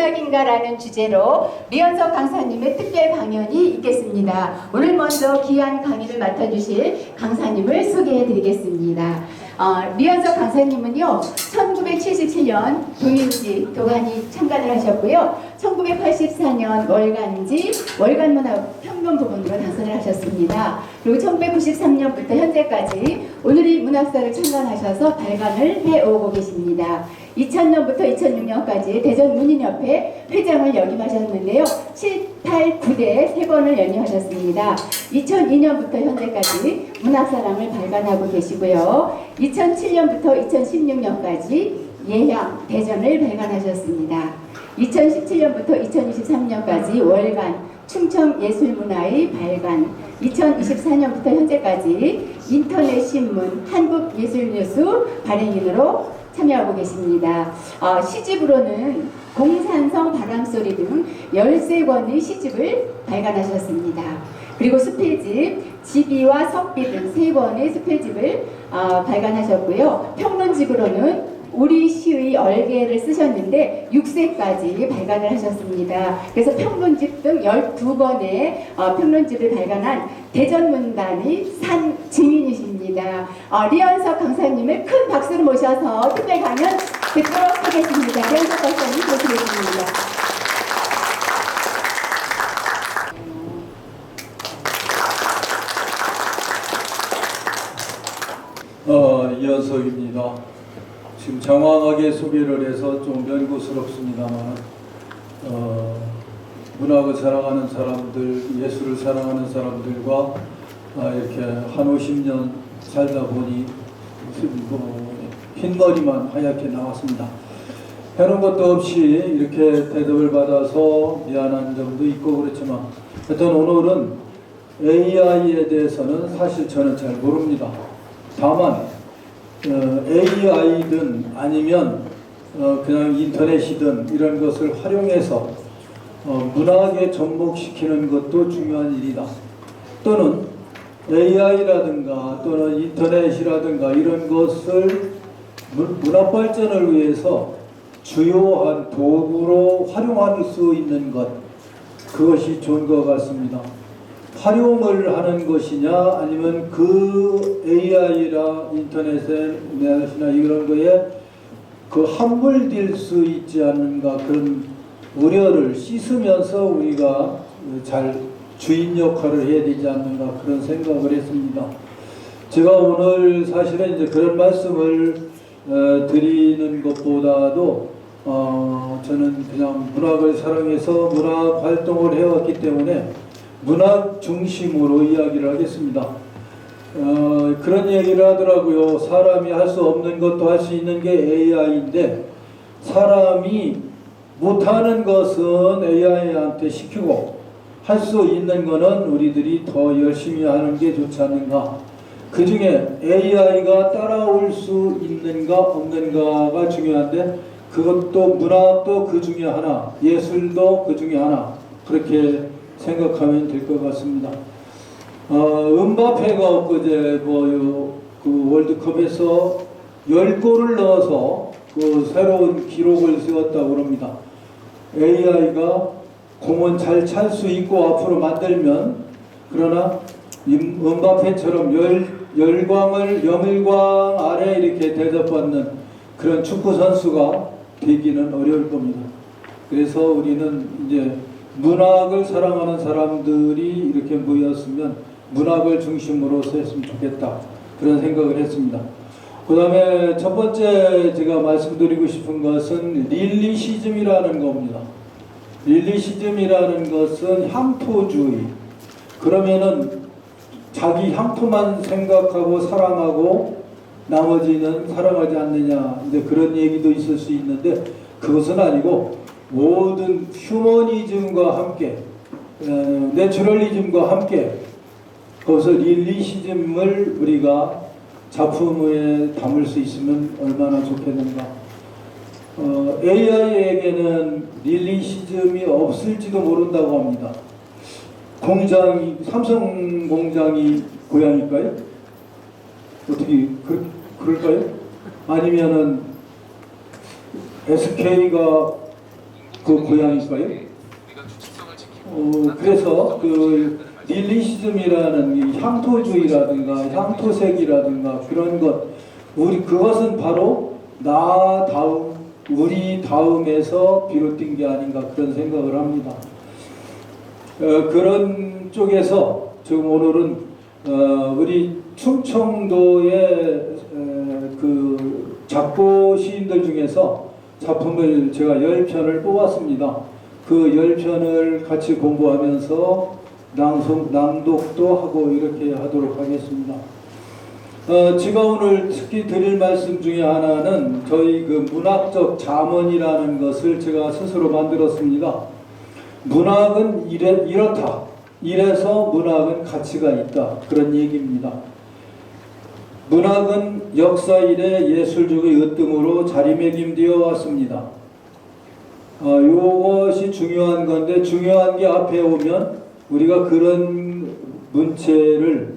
문학인가라는 주제로 류현석 강사님의 특별 강연이 있겠습니다. 오늘 먼저 귀한 강의를 맡아주실 강사님을 소개해드리겠습니다. 류현석 강사님은요, 1977년 동인지 도가니 창간을 하셨고요. 1984년 월간지 월간문학 평론부문으로 당선을 하셨습니다. 그리고 1993년부터 현재까지 오늘의 문학사를 창간하셔서 발간을 해오고 계십니다. 2000년부터 2006년까지 대전문인협회 회장을 역임하셨는데요. 7, 8, 9대 3번을 연임하셨습니다. 2002년부터 현재까지 문학사랑을 발간하고 계시고요. 2007년부터 2016년까지 예향 대전을 발간하셨습니다. 2017년부터 2023년까지 월간 충청예술문화의 발간, 2024년부터 현재까지 인터넷 신문 한국예술뉴스 발행인으로 참여하고 계십니다. 시집으로는 공산성 바람소리 등 13권의 시집을 발간하셨습니다. 그리고 수필집 지비와 석비 등 3권의 수필집을 발간하셨고요. 평론집으로는 우리 시의 얼개를 쓰셨는데 6세까지 발간을 하셨습니다. 그래서 평론집 등 12권의 평론집을 발간한 대전문단의 산 증인이십니다. 류현석 강사님을 큰 박수로 모셔서 특별 강연 듣도록 하겠습니다. 류현석 강사님 모시겠습니다. 이현석입니다. 지금 장황하게 소개를 해서 좀 변고스럽습니다만 문학을 사랑하는 사람들, 예술을 사랑하는 사람들과 이렇게 한 50년 살다 보니 흰머리만 하얗게 나왔습니다. 해놓은 것도 없이 이렇게 대접을 받아서 미안한 점도 있고 그렇지만 하여튼 오늘은 AI에 대해서는 사실 저는 잘 모릅니다. 다만 AI든 아니면 그냥 인터넷이든 이런 것을 활용해서 문학에 접목시키는 것도 중요한 일이다. 또는 AI라든가 또는 인터넷이라든가 이런 것을 문학 발전을 위해서 주요한 도구로 활용할 수 있는 것, 그것이 좋은 것 같습니다. 활용을 하는 것이냐 아니면 그 AI나 인터넷이나 이런 거에 그 함몰될 수 있지 않는가 그런 우려를 씻으면서 우리가 잘 주인 역할을 해야 되지 않는가 그런 생각을 했습니다. 제가 오늘 사실은 이제 그런 말씀을 드리는 것보다도 저는 그냥 문학을 사랑해서 문학 활동을 해왔기 때문에 문학 중심으로 이야기를 하겠습니다. 그런 얘기를 하더라고요. 사람이 할 수 없는 것도 할 수 있는 게 AI인데 사람이 못하는 것은 AI한테 시키고 할 수 있는 거는 우리들이 더 열심히 하는 게 좋지 않는가. 그 중에 AI가 따라올 수 있는가 없는가가 중요한데 그것도 문학도 그 중에 하나, 예술도 그 중에 하나 그렇게 생각하면 될 것 같습니다. 음바페가 엊그제 그 월드컵에서 10골을 넣어서 그 새로운 기록을 세웠다고 합니다. AI가 공은 잘 찰 수 있고 앞으로 만들면 그러나 음바페처럼 영일광 아래 이렇게 대접받는 그런 축구 선수가 되기는 어려울 겁니다. 그래서 우리는 이제 문학을 사랑하는 사람들이 이렇게 모였으면 문학을 중심으로 했으면 좋겠다 그런 생각을 했습니다. 그 다음에 첫 번째 제가 말씀드리고 싶은 것은 릴리시즘이라는 겁니다. 릴리시즘이라는 것은 향토주의. 그러면은 자기 향토만 생각하고 사랑하고 나머지는 사랑하지 않느냐 이제 그런 얘기도 있을 수 있는데 그것은 아니고 모든 휴머니즘과 함께 내추럴리즘과 함께 거기서 릴리시즘을 우리가 작품에 담을 수 있으면 얼마나 좋겠는가. AI에게는 릴리시즘이 없을지도 모른다고 합니다. 삼성 공장이 고향일까요? 어떻게 그럴까요? 아니면은 SK가 그 고향일까요? 그래서 그 닐리시즘이라는 이 향토주의라든가 향토색이라든가 그런 것, 그것은 바로 나 다음, 우리 다음에서 비롯된 게 아닌가 그런 생각을 합니다. 그런 쪽에서 지금 오늘은 우리 충청도의 그 작고 시인들 중에서 작품을 제가 10편을 뽑았습니다. 그 10편을 같이 공부하면서 낭독도 하고 이렇게 하도록 하겠습니다. 제가 오늘 특히 드릴 말씀 중에 하나는 저희 그 문학적 자문이라는 것을 제가 스스로 만들었습니다. 문학은 이렇다. 이래서 문학은 가치가 있다. 그런 얘기입니다. 문학은 역사 이래 예술적의 으뜸으로 자리매김되어 왔습니다. 이것이 중요한 건데, 중요한 게 앞에 오면 우리가 그런 문체를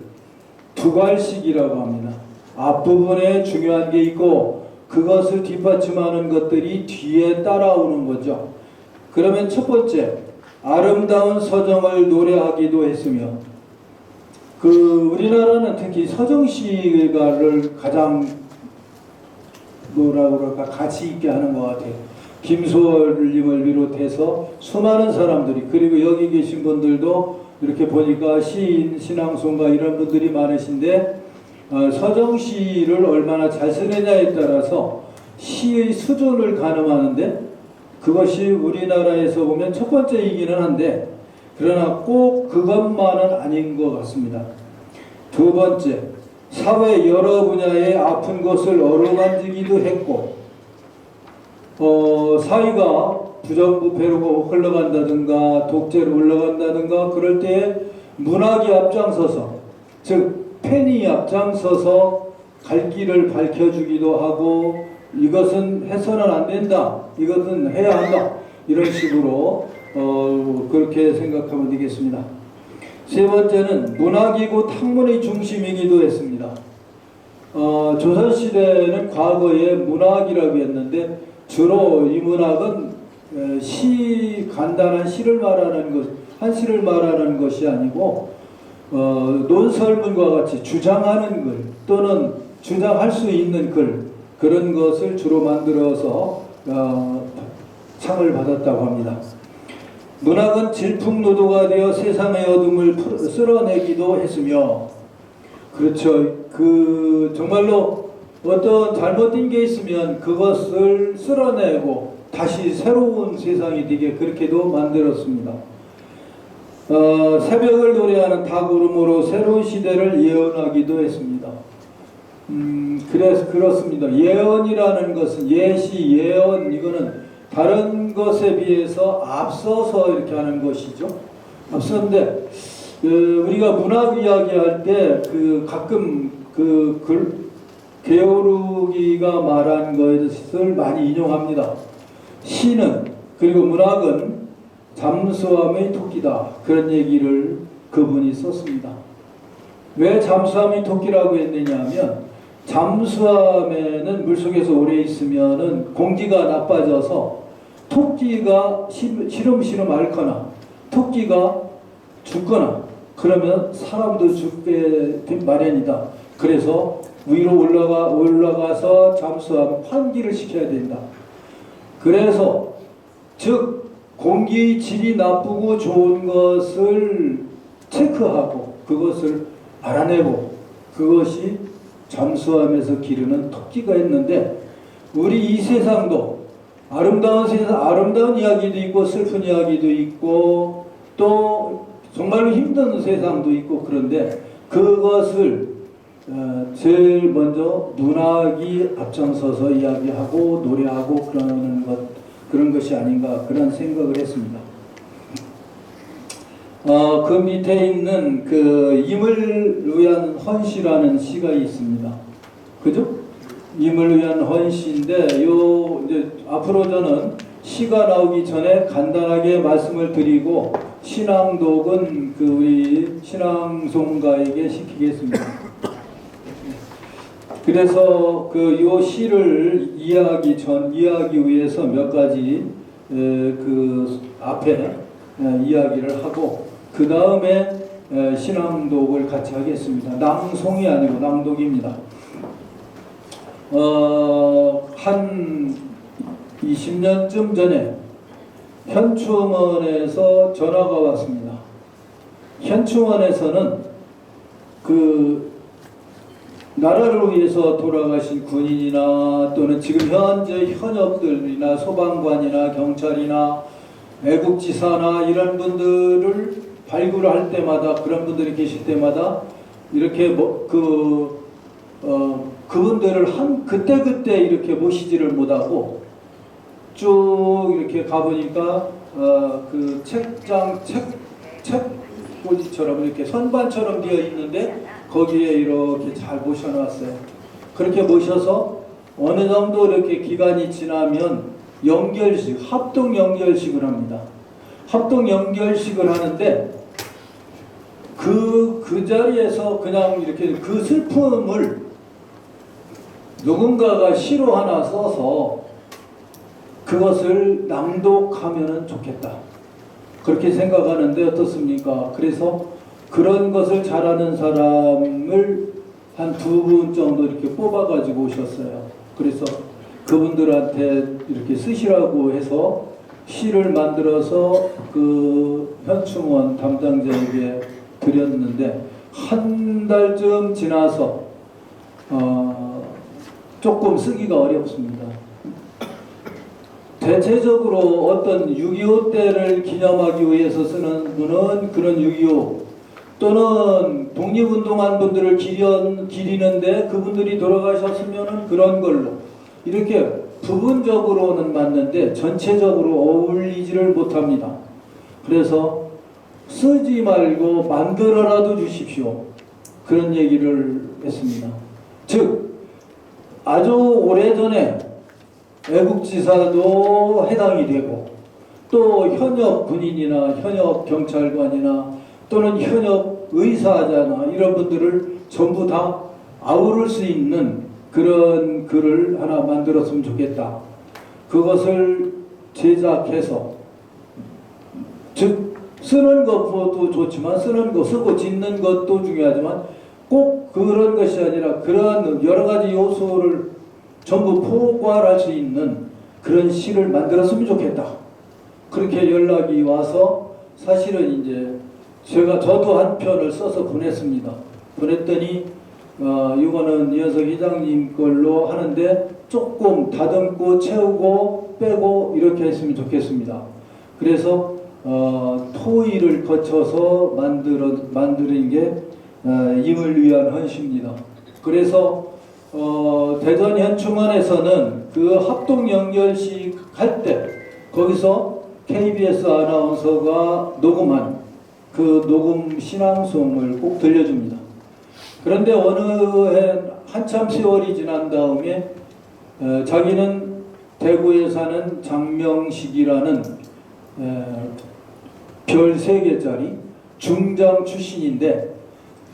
두괄식이라고 합니다. 앞부분에 중요한 게 있고 그것을 뒷받침하는 것들이 뒤에 따라오는 거죠. 그러면 첫 번째, 아름다운 서정을 노래하기도 했으며, 우리나라는 특히 서정시가를 가장 뭐라고 그럴까 가치 있게 하는 것 같아요. 김소월님을 비롯해서 수많은 사람들이, 그리고 여기 계신 분들도 이렇게 보니까 시인, 신앙송가 이런 분들이 많으신데, 서정시를 얼마나 잘 쓰느냐에 따라서 시의 수준을 가늠하는데, 그것이 우리나라에서 보면 첫 번째이기는 한데, 그러나 꼭 그것만은 아닌 것 같습니다. 두 번째, 사회 여러 분야의 아픈 것을 어루만지기도 했고, 사회가 부정부패로 흘러간다든가 독재로 흘러간다든가 그럴 때에 문학이 앞장서서, 즉 펜이 앞장서서 갈 길을 밝혀주기도 하고, 이것은 해서는 안 된다, 이것은 해야 한다, 이런 식으로 그렇게 생각하면 되겠습니다. 세 번째는 문학이고 탕문의 중심이기도 했습니다. 조선시대는 과거에 문학이라고 했는데, 주로 이 문학은 간단한 시를 말하는 것, 한 시를 말하는 것이 아니고 논설문과 같이 주장하는 글 또는 주장할 수 있는 글, 그런 것을 주로 만들어서 상을 받았다고 합니다. 문학은 질풍노도가 되어 세상의 어둠을 쓸어내기도 했으며, 그렇죠. 정말로 어떤 잘못된 게 있으면 그것을 쓸어내고 다시 새로운 세상이 되게 그렇게도 만들었습니다. 새벽을 노래하는 닭울음으로 새로운 시대를 예언하기도 했습니다. 그래서 그렇습니다. 예언이라는 것은 예시, 예언, 이거는 다른 것에 비해서 앞서서 이렇게 하는 것이죠. 앞서는데 우리가 문학 이야기할 때 가끔 게오르기가 말한 것을 많이 인용합니다. 시는, 그리고 문학은 잠수함의 토끼다, 그런 얘기를 그분이 썼습니다. 왜 잠수함의 토끼라고 했느냐 하면, 잠수함에는 물속에서 오래 있으면은 공기가 나빠져서 토끼가 시름시름 앓거나 토끼가 죽거나 그러면 사람도 죽게 된 마련이다. 그래서 위로 올라가서 잠수함 환기를 시켜야 된다. 그래서 즉 공기의 질이 나쁘고 좋은 것을 체크하고 그것을 알아내고, 그것이 잠수함에서 기르는 토끼가 있는데, 우리 이 세상도 아름다운 이야기도 있고 슬픈 이야기도 있고 또 정말로 힘든 세상도 있고, 그런데 그것을 제일 먼저 문학이 앞장서서 이야기하고 노래하고 그런 것이 아닌가, 그런 생각을 했습니다. 그 밑에 있는 임을 위한 헌시라는 시가 있습니다. 그죠? 임을 위한 헌시인데, 이제 앞으로 저는 시가 나오기 전에 간단하게 말씀을 드리고 신앙독은 우리 신앙송가에게 시키겠습니다. 그래서 이 시를 이해하기 위해서 몇 가지 그 앞에 이야기를 하고 그 다음에 신앙독을 같이 하겠습니다. 낭송이 아니고 낭독입니다. 한 20년쯤 전에 현충원에서 전화가 왔습니다. 현충원에서는 그 나라를 위해서 돌아가신 군인이나 또는 지금 현재 현역들이나 소방관이나 경찰이나 애국지사나 이런 분들을 발굴할 때마다 그런 분들이 계실 때마다 이렇게 그분들을 그때 이렇게 모시지를 못하고 쭉 이렇게 가보니까 그 책꽂이처럼 이렇게 선반처럼 되어 있는데 거기에 이렇게 잘 모셔놨어요. 그렇게 모셔서 어느 정도 이렇게 기간이 지나면 합동 연결식을 합니다. 합동 연결식을 하는데 그 자리에서 그냥 이렇게 그 슬픔을 누군가가 시로 하나 써서 그것을 낭독하면 좋겠다. 그렇게 생각하는데 어떻습니까? 그래서 그런 것을 잘하는 사람을 한 2분 정도 이렇게 뽑아가지고 오셨어요. 그래서 그분들한테 이렇게 쓰시라고 해서 시를 만들어서 그 현충원 담당자에게 드렸는데 한 달쯤 지나서 조금 쓰기가 어렵습니다. 대체적으로 어떤 6.25 때를 기념하기 위해서 쓰는 분은 그런 6.25 또는 독립운동한 분들을 기리는데 그분들이 돌아가셨으면 그런 걸로 이렇게 부분적으로는 맞는데 전체적으로 어울리지를 못합니다. 그래서 쓰지 말고 만들어라도 주십시오. 그런 얘기를 했습니다. 즉 아주 오래전에 애국지사도 해당이 되고 또 현역 군인이나 현역 경찰관이나 또는 현역 의사잖아 이런 분들을 전부 다 아우를 수 있는 그런 글을 하나 만들었으면 좋겠다. 그것을 제작해서 즉 쓰는 것도 좋지만 쓰고 짓는 것도 중요하지만 꼭 그런 것이 아니라 그런 여러 가지 요소를 전부 포괄할 수 있는 그런 시를 만들었으면 좋겠다. 그렇게 연락이 와서 사실은 이제 저도 한 편을 써서 보냈습니다. 보냈더니 이거는 이현석 회장님 걸로 하는데 조금 다듬고 채우고 빼고 이렇게 했으면 좋겠습니다. 그래서 토의를 거쳐서 만드는 게 임을 위한 헌시입니다. 그래서 대전 현충원에서는 그 합동 연결식 할 때 거기서 KBS 아나운서가 녹음한 그 녹음 신앙송을 꼭 들려줍니다. 그런데 어느 해 한참 세월이 지난 다음에 자기는 대구에 사는 장명식이라는 별 3개짜리 중장 출신인데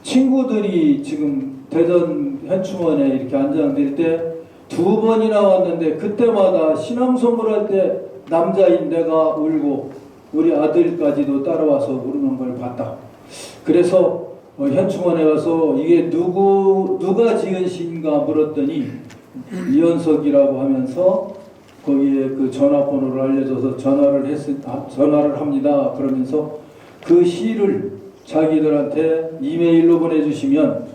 친구들이 지금 대전 현충원에 이렇게 안장될 때 2번이나 왔는데 그때마다 신앙송을 할 때 남자인 내가 울고 우리 아들까지도 따라와서 부르는 걸 봤다. 그래서 현충원에 가서 이게 누가 지은 시인가 물었더니 이현석이라고 하면서 거기에 그 전화번호를 알려줘서 전화를 합니다. 그러면서 그 시를 자기들한테 이메일로 보내주시면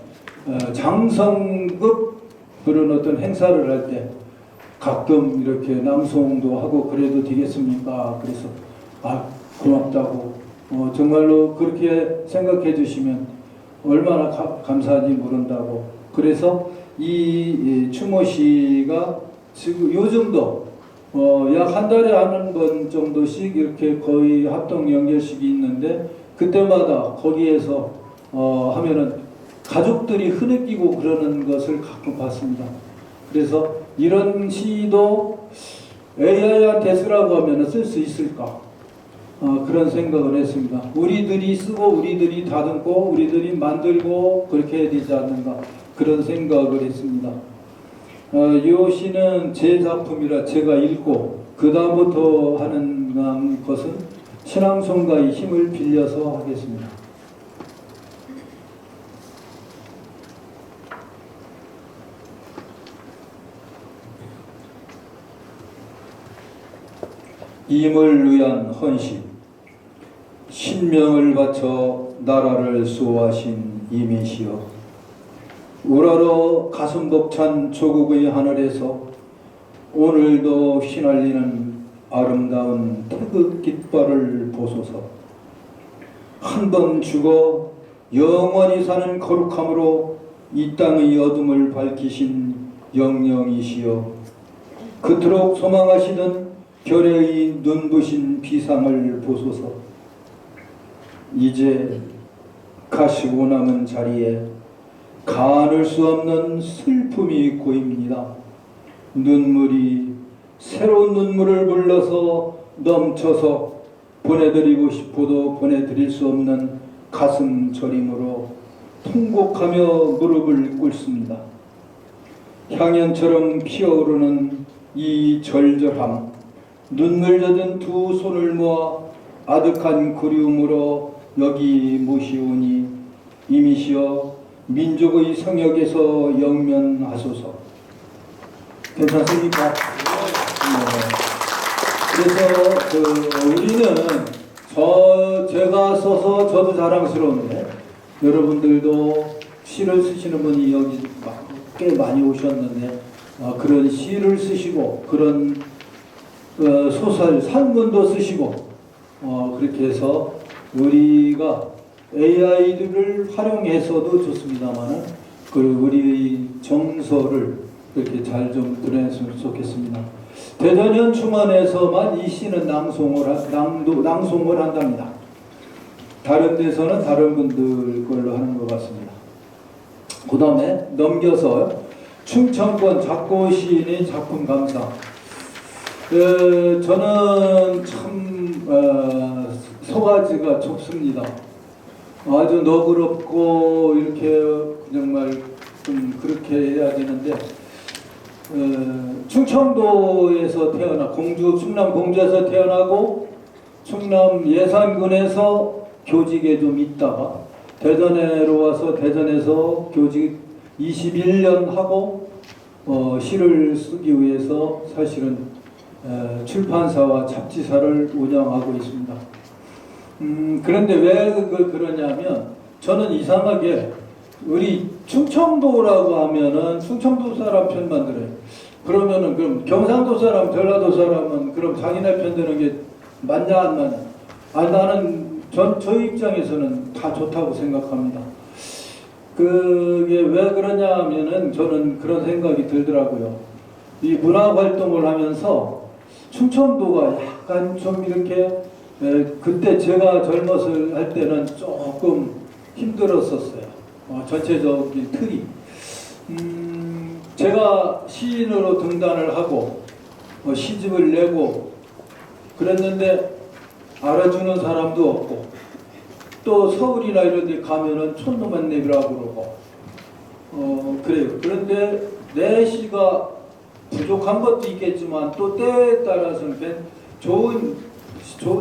장성급 그런 어떤 행사를 할 때 가끔 이렇게 낭송도 하고 그래도 되겠습니까? 그래서 고맙다고 정말로 그렇게 생각해 주시면 얼마나 감사한지 모른다고. 그래서 이 추모시가 지금 요즘도 약 한 달에 한 번 정도씩 이렇게 거의 합동 연결식이 있는데 그때마다 거기에서 하면은 가족들이 흐느끼고 그러는 것을 가끔 봤습니다. 그래서 이런 시도 AI한테 쓰라고 하면 쓸 수 있을까? 그런 생각을 했습니다. 우리들이 쓰고 우리들이 다듬고 우리들이 만들고 그렇게 해야 되지 않는가 그런 생각을 했습니다. 이 시는 제 작품이라 제가 읽고 그 다음부터 하는 것은 신앙송가의 힘을 빌려서 하겠습니다. 임을 위한 헌신, 신명을 바쳐 나라를 수호하신 이미시여, 우러러 가슴 벅찬 조국의 하늘에서 오늘도 휘날리는 아름다운 태극 깃발을 보소서. 한 번 죽어 영원히 사는 거룩함으로 이 땅의 어둠을 밝히신 영영이시여, 그토록 소망하시던 결의의 눈부신 비상을 보소서. 이제 가시고 남은 자리에 가눌 수 없는 슬픔이 고입니다. 눈물이 새로운 눈물을 불러서 넘쳐서 보내드리고 싶어도 보내드릴 수 없는 가슴 저림으로 통곡하며 무릎을 꿇습니다. 향연처럼 피어오르는 이 절절함, 눈물 젖은 두 손을 모아 아득한 그리움으로 여기 모시오니 이미시여 민족의 성역에서 영면하소서. 괜찮습니까? 그래서 우리는 제가 써서 저도 자랑스러운데 여러분들도 시를 쓰시는 분이 여기 꽤 많이 오셨는데 그런 시를 쓰시고 그런 소설, 산문도 쓰시고 그렇게 해서 우리가 AI들을 활용해서도 좋습니다만 그 우리의 정서를 이렇게 잘 좀 드러냈으면 좋겠습니다. 대전현 충원에서만 이 시는 낭송을 한답니다. 다른 데서는 다른 분들 걸로 하는 것 같습니다. 그 다음에 넘겨서 충청권 작고 시인의 작품 감상. 저는 참 소가지가 좁습니다. 아주 너그럽고 이렇게 정말 좀 그렇게 해야 되는데 충청도에서 태어나 충남 공주에서 태어나고 충남 예산군에서 교직에 좀 있다가 대전으로 와서 대전에서 교직 21년 하고 시를 쓰기 위해서 사실은 출판사와 잡지사를 운영하고 있습니다. 그런데 왜 그러냐면 저는 이상하게 우리 충청도라고 하면은 충청도 사람 편만 들어요. 그러면은 그럼 경상도 사람, 전라도 사람은 그럼 자기네 편 드는 게 맞냐 안 맞냐? 나는 저 입장에서는 다 좋다고 생각합니다. 그게 왜 그러냐 하면은 저는 그런 생각이 들더라고요. 이 문화 활동을 하면서 충청도가 약간 좀 이렇게 그때 제가 젊었을 할 때는 조금 힘들었었어요. 전체적인 틀이. 제가 시인으로 등단을 하고 시집을 내고 그랬는데 알아주는 사람도 없고 또 서울이나 이런 데 가면은 촌놈한 랩이라고 그러고 그래요. 그런데 내 시가 부족한 것도 있겠지만 또 때에 따라서는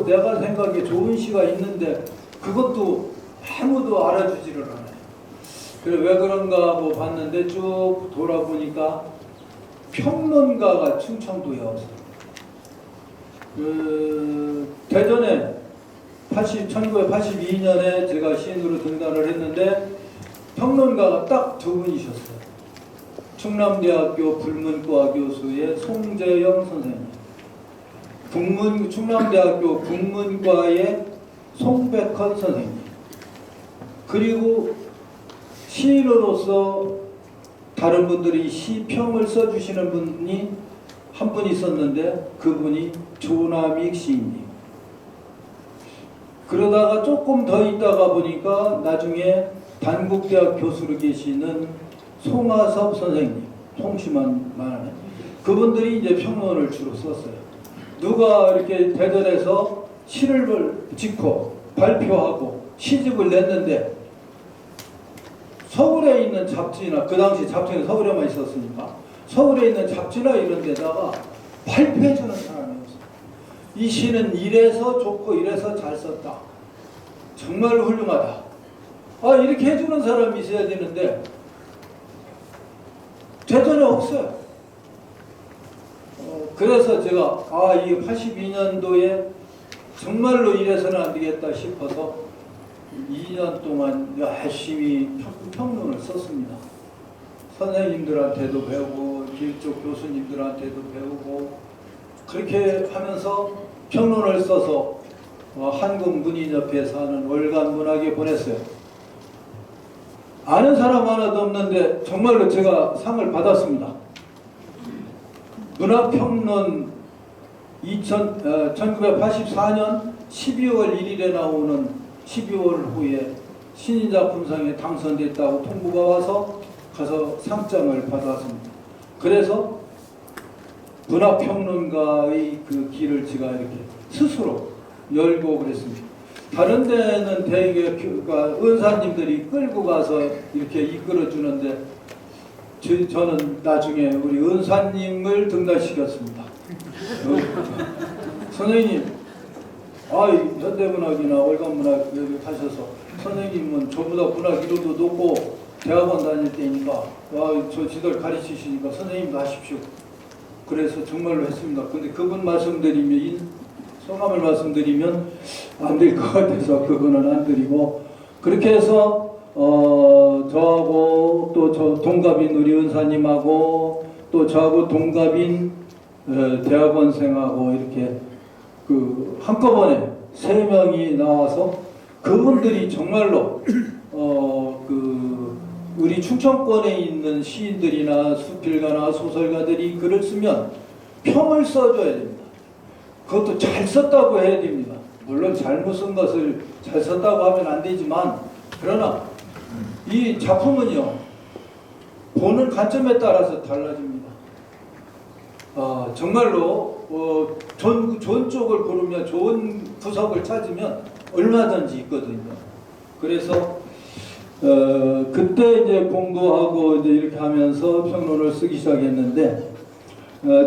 내가 생각에 좋은 시가 있는데 그것도 아무도 알아주지를 않아요. 그래 왜 그런가 하고 봤는데 쭉 돌아보니까 평론가가 충청도에 없어요. 대전에 1982년에 제가 시인으로 등단을 했는데 평론가가 딱 두 분이셨어요. 충남대학교 불문과 교수의 송재영 선생님, 충남대학교 국문과의 송백헌 선생님, 그리고 시인으로서 다른 분들이 시평을 써주시는 분이 한 분 있었는데 그분이 조남익 시인님. 그러다가 조금 더 있다가 보니까 나중에 단국대학 교수로 계시는 송하섭 선생님, 송심한 말하네. 그분들이 이제 평론을 주로 썼어요. 누가 이렇게 대전에서 시를 짓고 발표하고 시집을 냈는데 서울에 있는 잡지나 그 당시 잡지는 서울에만 있었으니까 서울에 있는 잡지나 이런 데다가 발표해주는 사람이 없어요. 이 시는 이래서 좋고 이래서 잘 썼다. 정말 훌륭하다. 아, 이렇게 해주는 사람이 있어야 되는데 대전에 없어요. 그래서 제가 이 82년도에 정말로 이래서는 안 되겠다 싶어서 2년 동안 열심히 평론을 썼습니다. 선생님들한테도 배우고 길쪽 교수님들한테도 배우고 그렇게 하면서 평론을 써서 한국문인협회에서 하는 월간 문학에 보냈어요. 아는 사람 하나도 없는데 정말로 제가 상을 받았습니다. 문학평론 1984년 12월 1일에 나오는 12월 후에 신인작품상에 당선됐다고 통보가 와서 가서 상장을 받았습니다. 그래서 문학평론가의 그 길을 제가 이렇게 스스로 열고 그랬습니다. 다른 데는 대개 은사님들이 끌고 가서 이렇게 이끌어 주는데 저는 나중에 우리 은사님을 등단시켰습니다. 선생님, 현대문학이나 월간문학 여기 가셔서 선생님은 저보다 문학 이론도 높고 대학원 다닐 때니까 저 지도를 가르치시니까 선생님도 하십시오. 그래서 정말로 했습니다. 근데 그분 성함을 말씀드리면 안 될 것 같아서 그거는 안 드리고, 그렇게 해서 저하고 또 저 동갑인 우리 은사님하고 또 저하고 동갑인 대학원생하고 이렇게 그 한꺼번에 3명이 나와서 그분들이 정말로 우리 충청권에 있는 시인들이나 수필가나 소설가들이 글을 쓰면 평을 써줘야 됩니다. 그것도 잘 썼다고 해야 됩니다. 물론 잘못 쓴 것을 잘 썼다고 하면 안 되지만, 그러나 이 작품은요, 보는 관점에 따라서 달라집니다. 정말로 좋은 쪽을 고르면, 좋은 구석을 찾으면 얼마든지 있거든요. 그래서 그때 이제 공부하고 이제 이렇게 하면서 평론을 쓰기 시작했는데,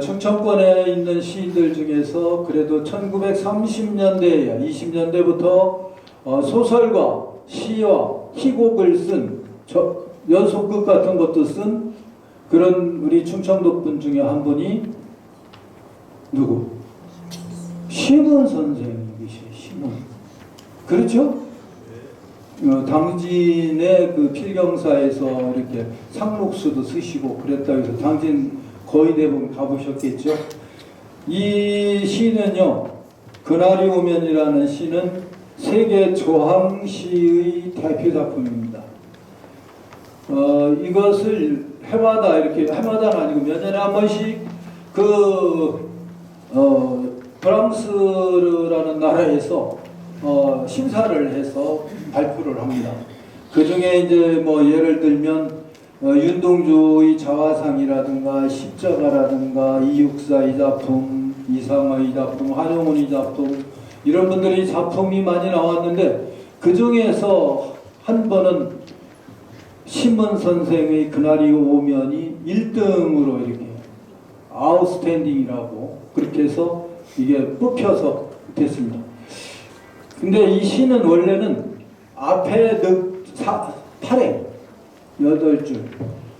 충청권에 있는 시인들 중에서 그래도 1930년대, 20년대부터 소설과 시와 희곡을 쓴 연속극 같은 것도 쓴 그런 우리 충청도 분 중에 한 분이 누구? 심은 선생님이시에요. 심은. 그렇죠? 당진의 그 필경사에서 이렇게 상록수도 쓰시고 그랬다 해서 당진 거의 대부분 가보셨겠죠? 이 시는요, 그날이 오면이라는 시는 세계 조항시의 대표 작품입니다. 이것을 해마다는 아니고 몇 년에 한 번씩 프랑스라는 나라에서 심사를 해서 발표를 합니다. 그 중에 이제 예를 들면 윤동주의 자화상이라든가 십자가라든가 이육사 이 작품, 이상화 이 작품, 한용운 이 작품, 이런 분들의 작품이 많이 나왔는데, 그 중에서 한 번은 심은 선생의 그날이 오면이 1등으로 이렇게 아웃스탠딩이라고 그렇게 해서 이게 뽑혀서 됐습니다. 근데 이 시는 원래는 앞에 8행 8줄,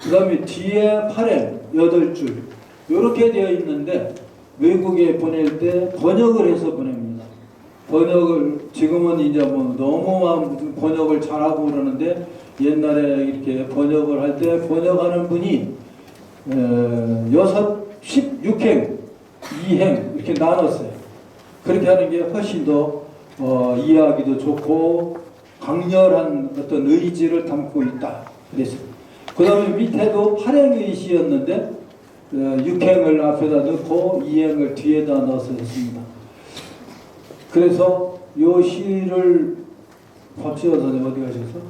그 다음에 뒤에 8행 8줄 이렇게 되어 있는데, 외국에 보낼 때 번역을 해서 보냅니다. 지금은 이제 너무 번역을 잘하고 그러는데, 옛날에 이렇게 번역을 할 때 번역하는 분이 16행 2행 이렇게 나눴어요. 그렇게 하는 게 훨씬 더 이해하기도 좋고 강렬한 어떤 의지를 담고 있다 그랬어요. 그 다음에 밑에도 8행의 시였는데 6행을 앞에다 넣고 2행을 뒤에다 넣어서 했습니다. 그래서 이 시를 박지원 선생님 어디 가셨어?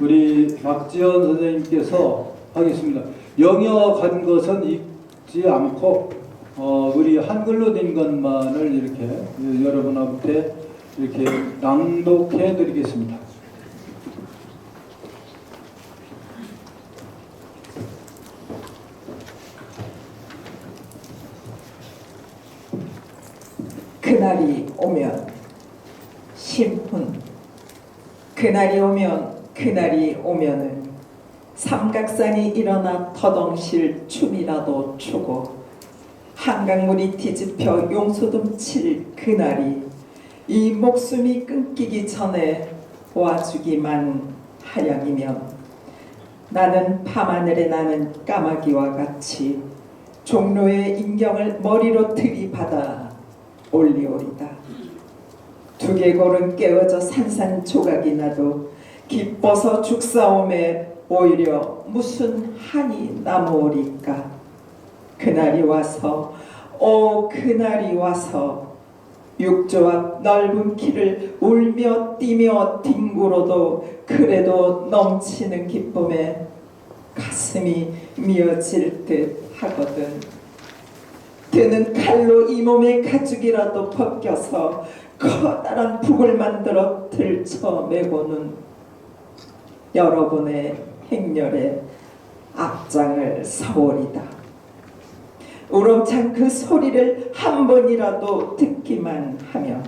우리 박지원 선생님께서 하겠습니다. 영어한 것은 읽지 않고 우리 한글로 된 것만을 이렇게 여러분한테 이렇게 낭독해 드리겠습니다. 그날이 오면 심훈. 그날이 오면 그날이 오면은 삼각산이 일어나 터덩실 춤이라도 추고 한강물이 뒤집혀 용소돔 칠 그날이 이 목숨이 끊기기 전에 와주기만 하량이면 나는 밤하늘에 나는 까마귀와 같이 종로의 인경을 머리로 들이받아 올리오리다. 두개골은 깨어져 산산조각이 나도 기뻐서 죽사옴에 오히려 무슨 한이 남으오리까. 그날이 와서 오 그날이 와서 육조 앞 넓은 길을 울며 뛰며 뒹굴어도 그래도 넘치는 기쁨에 가슴이 미어질 듯 하거든. 드는 칼로 이 몸의 가죽이라도 벗겨서 커다란 북을 만들어 들쳐매고는 여러분의 행렬에 앞장을 서오리다. 우렁찬 그 소리를 한 번이라도 듣기만 하면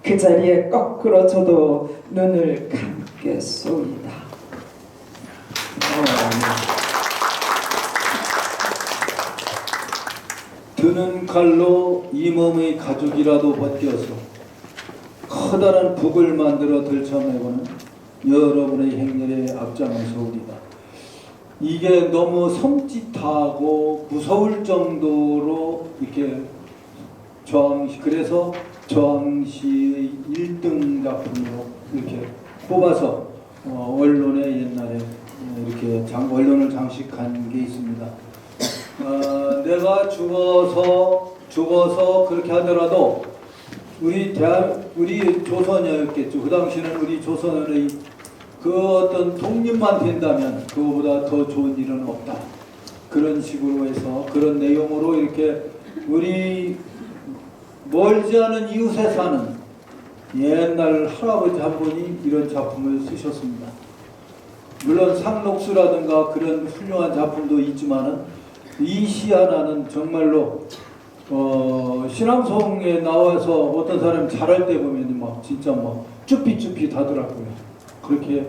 그 자리에 거꾸로 저도 눈을 감겠소이다. 드는 칼로 이 몸의 가죽이라도 벗겨서 커다란 북을 만들어 들쳐매고는 여러분의 행렬에 앞장을 서오리다. 이게 너무 섬찟하고 무서울 정도로 이렇게 그래서 저항시의 1등 작품으로 이렇게 뽑아서 언론에 옛날에 이렇게 언론을 장식한 게 있습니다. 내가 죽어서 그렇게 하더라도 우리 조선이었겠죠. 그 당시는 우리 조선의 그 어떤 독립만 된다면 그거보다 더 좋은 일은 없다. 그런 식으로 해서 그런 내용으로 이렇게 우리 멀지 않은 이웃에 사는 옛날 할아버지 한 분이 이런 작품을 쓰셨습니다. 물론 상록수라든가 그런 훌륭한 작품도 있지만은 이 시 하나는 정말로 신앙송에 나와서 어떤 사람이 잘할 때 보면 막 진짜 막 쭈삣쭈삣 하더라고요. 그렇게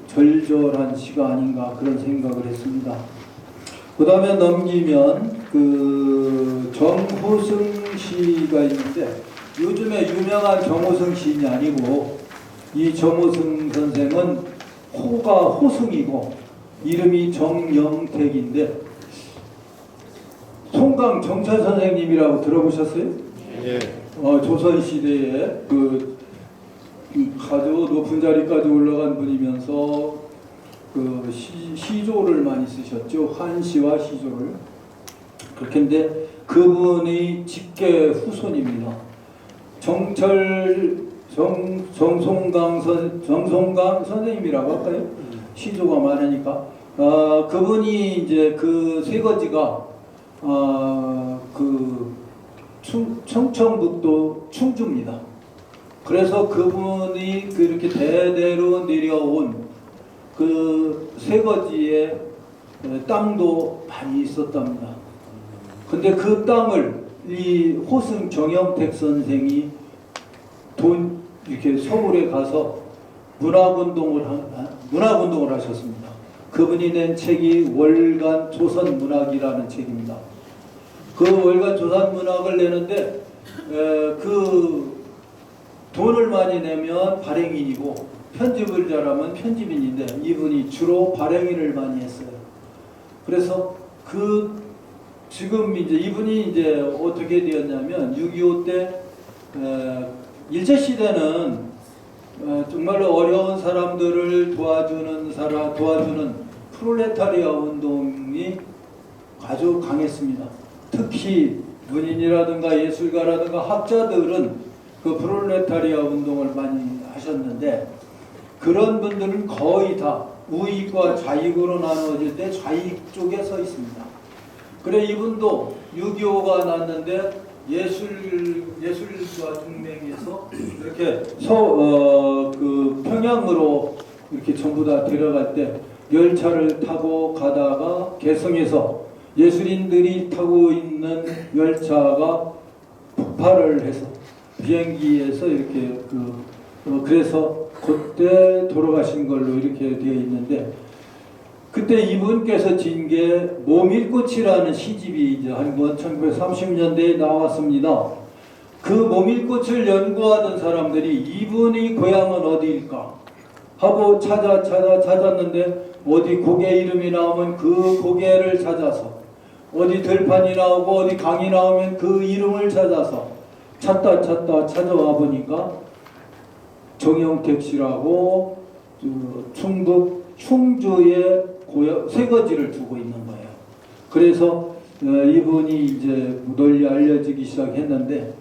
절절한 시가 아닌가 그런 생각을 했습니다. 그 다음에 넘기면 그 정호승 시가 있는데 요즘에 유명한 정호승 시인이 아니고 이 정호승 선생은 호가 호승이고 이름이 정영택인데 송강 정철 선생님이라고 들어보셨어요? 예. 조선시대에 아주 높은 자리까지 올라간 분이면서 그 시조를 많이 쓰셨죠. 한시와 시조를. 그렇게인데 그분이 직계 후손입니다. 정송강 선생님이라고 할까요? 시조가 많으니까. 그분이 이제 그 세거지가 청천북도 충주입니다. 그래서 그분이 그렇게 대대로 내려온 그 세거지에 땅도 많이 있었답니다. 근데 그 땅을 이 호승 정영택 선생이 이렇게 서울에 가서 문학운동을 하셨습니다. 그분이 낸 책이 월간 조선문학이라는 책입니다. 그 월간 조선문학을 내는데 그 돈을 많이 내면 발행인이고 편집을 잘하면 편집인인데 이분이 주로 발행인을 많이 했어요. 그래서 지금 이제 이분이 이제 어떻게 되었냐면 6.25 때 일제시대는 정말로 어려운 사람들을 도와주는 프롤레타리아 운동이 아주 강했습니다. 특히 문인이라든가 예술가라든가 학자들은 그 프롤레타리아 운동을 많이 하셨는데 그런 분들은 거의 다 우익과 좌익으로 나누어질 때 좌익 쪽에 서 있습니다. 그래 이분도 6.25가 났는데 예술가 동맹에서 이렇게 그 평양으로 이렇게 전부 다 데려갈 때 열차를 타고 가다가 개성에서 예술인들이 타고 있는 열차가 난파를 해서 비행기에서 이렇게 그래서 그때 돌아가신 걸로 이렇게 되어 있는데, 그때 이분께서 진 게 모밀꽃이라는 시집이 이제 한번 1930년대에 나왔습니다. 그 모밀꽃을 연구하던 사람들이 이분의 고향은 어디일까 하고 찾았는데, 어디 고개 이름이 나오면 그 고개를 찾아서, 어디 들판이 나오고 어디 강이 나오면 그 이름을 찾아서 찾아와 보니까 정영택 씨라고 충북 충주에 쇠거지를 두고 있는 거예요. 그래서 이분이 이제 널리 알려지기 시작했는데,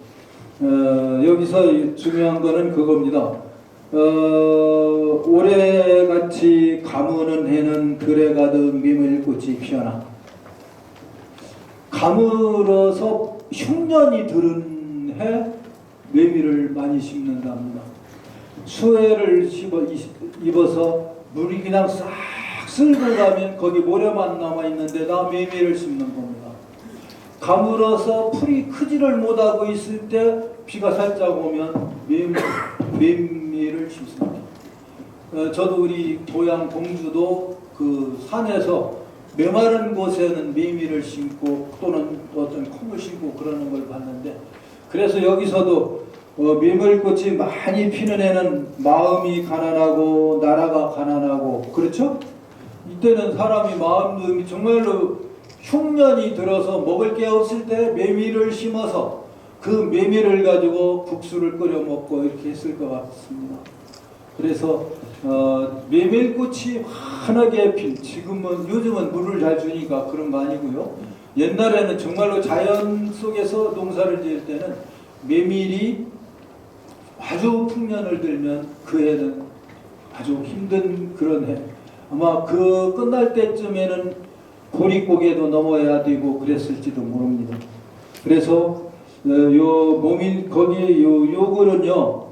여기서 중요한 거는 그겁니다. 올해같이 가무는 해는 들에 가득 메밀꽃이 피어나. 가물어서 흉년이 들은 해 메밀을 많이 심는답니다. 수해를 입어서 물이 그냥 싹 쓸고 가면 거기 모래만 남아있는데 다 메밀을 심는 겁니다. 가물어서 풀이 크지를 못하고 있을 때 비가 살짝 오면 메밀을 심습니다. 저도 우리 고향 공주도 그 산에서 메마른 곳에는 메밀을 심고 또는 어떤 콩을 심고 그러는 걸 봤는데, 그래서 여기서도 메밀꽃이 많이 피는 애는 마음이 가난하고 나라가 가난하고, 그렇죠? 이때는 사람이 마음도 정말로 흉년이 들어서 먹을 게 없을 때 메밀을 심어서 그 메밀을 가지고 국수를 끓여 먹고 이렇게 했을 것 같습니다. 그래서 메밀꽃이 환하게 핀, 요즘은 물을 잘 주니까 그런 거 아니고요. 옛날에는 정말로 자연 속에서 농사를 지을 때는 메밀이 아주 풍년을 들면 그 해는 아주 힘든 그런 해. 아마 그 끝날 때쯤에는 보릿고개도 넘어야 되고 그랬을지도 모릅니다. 그래서 요거는요,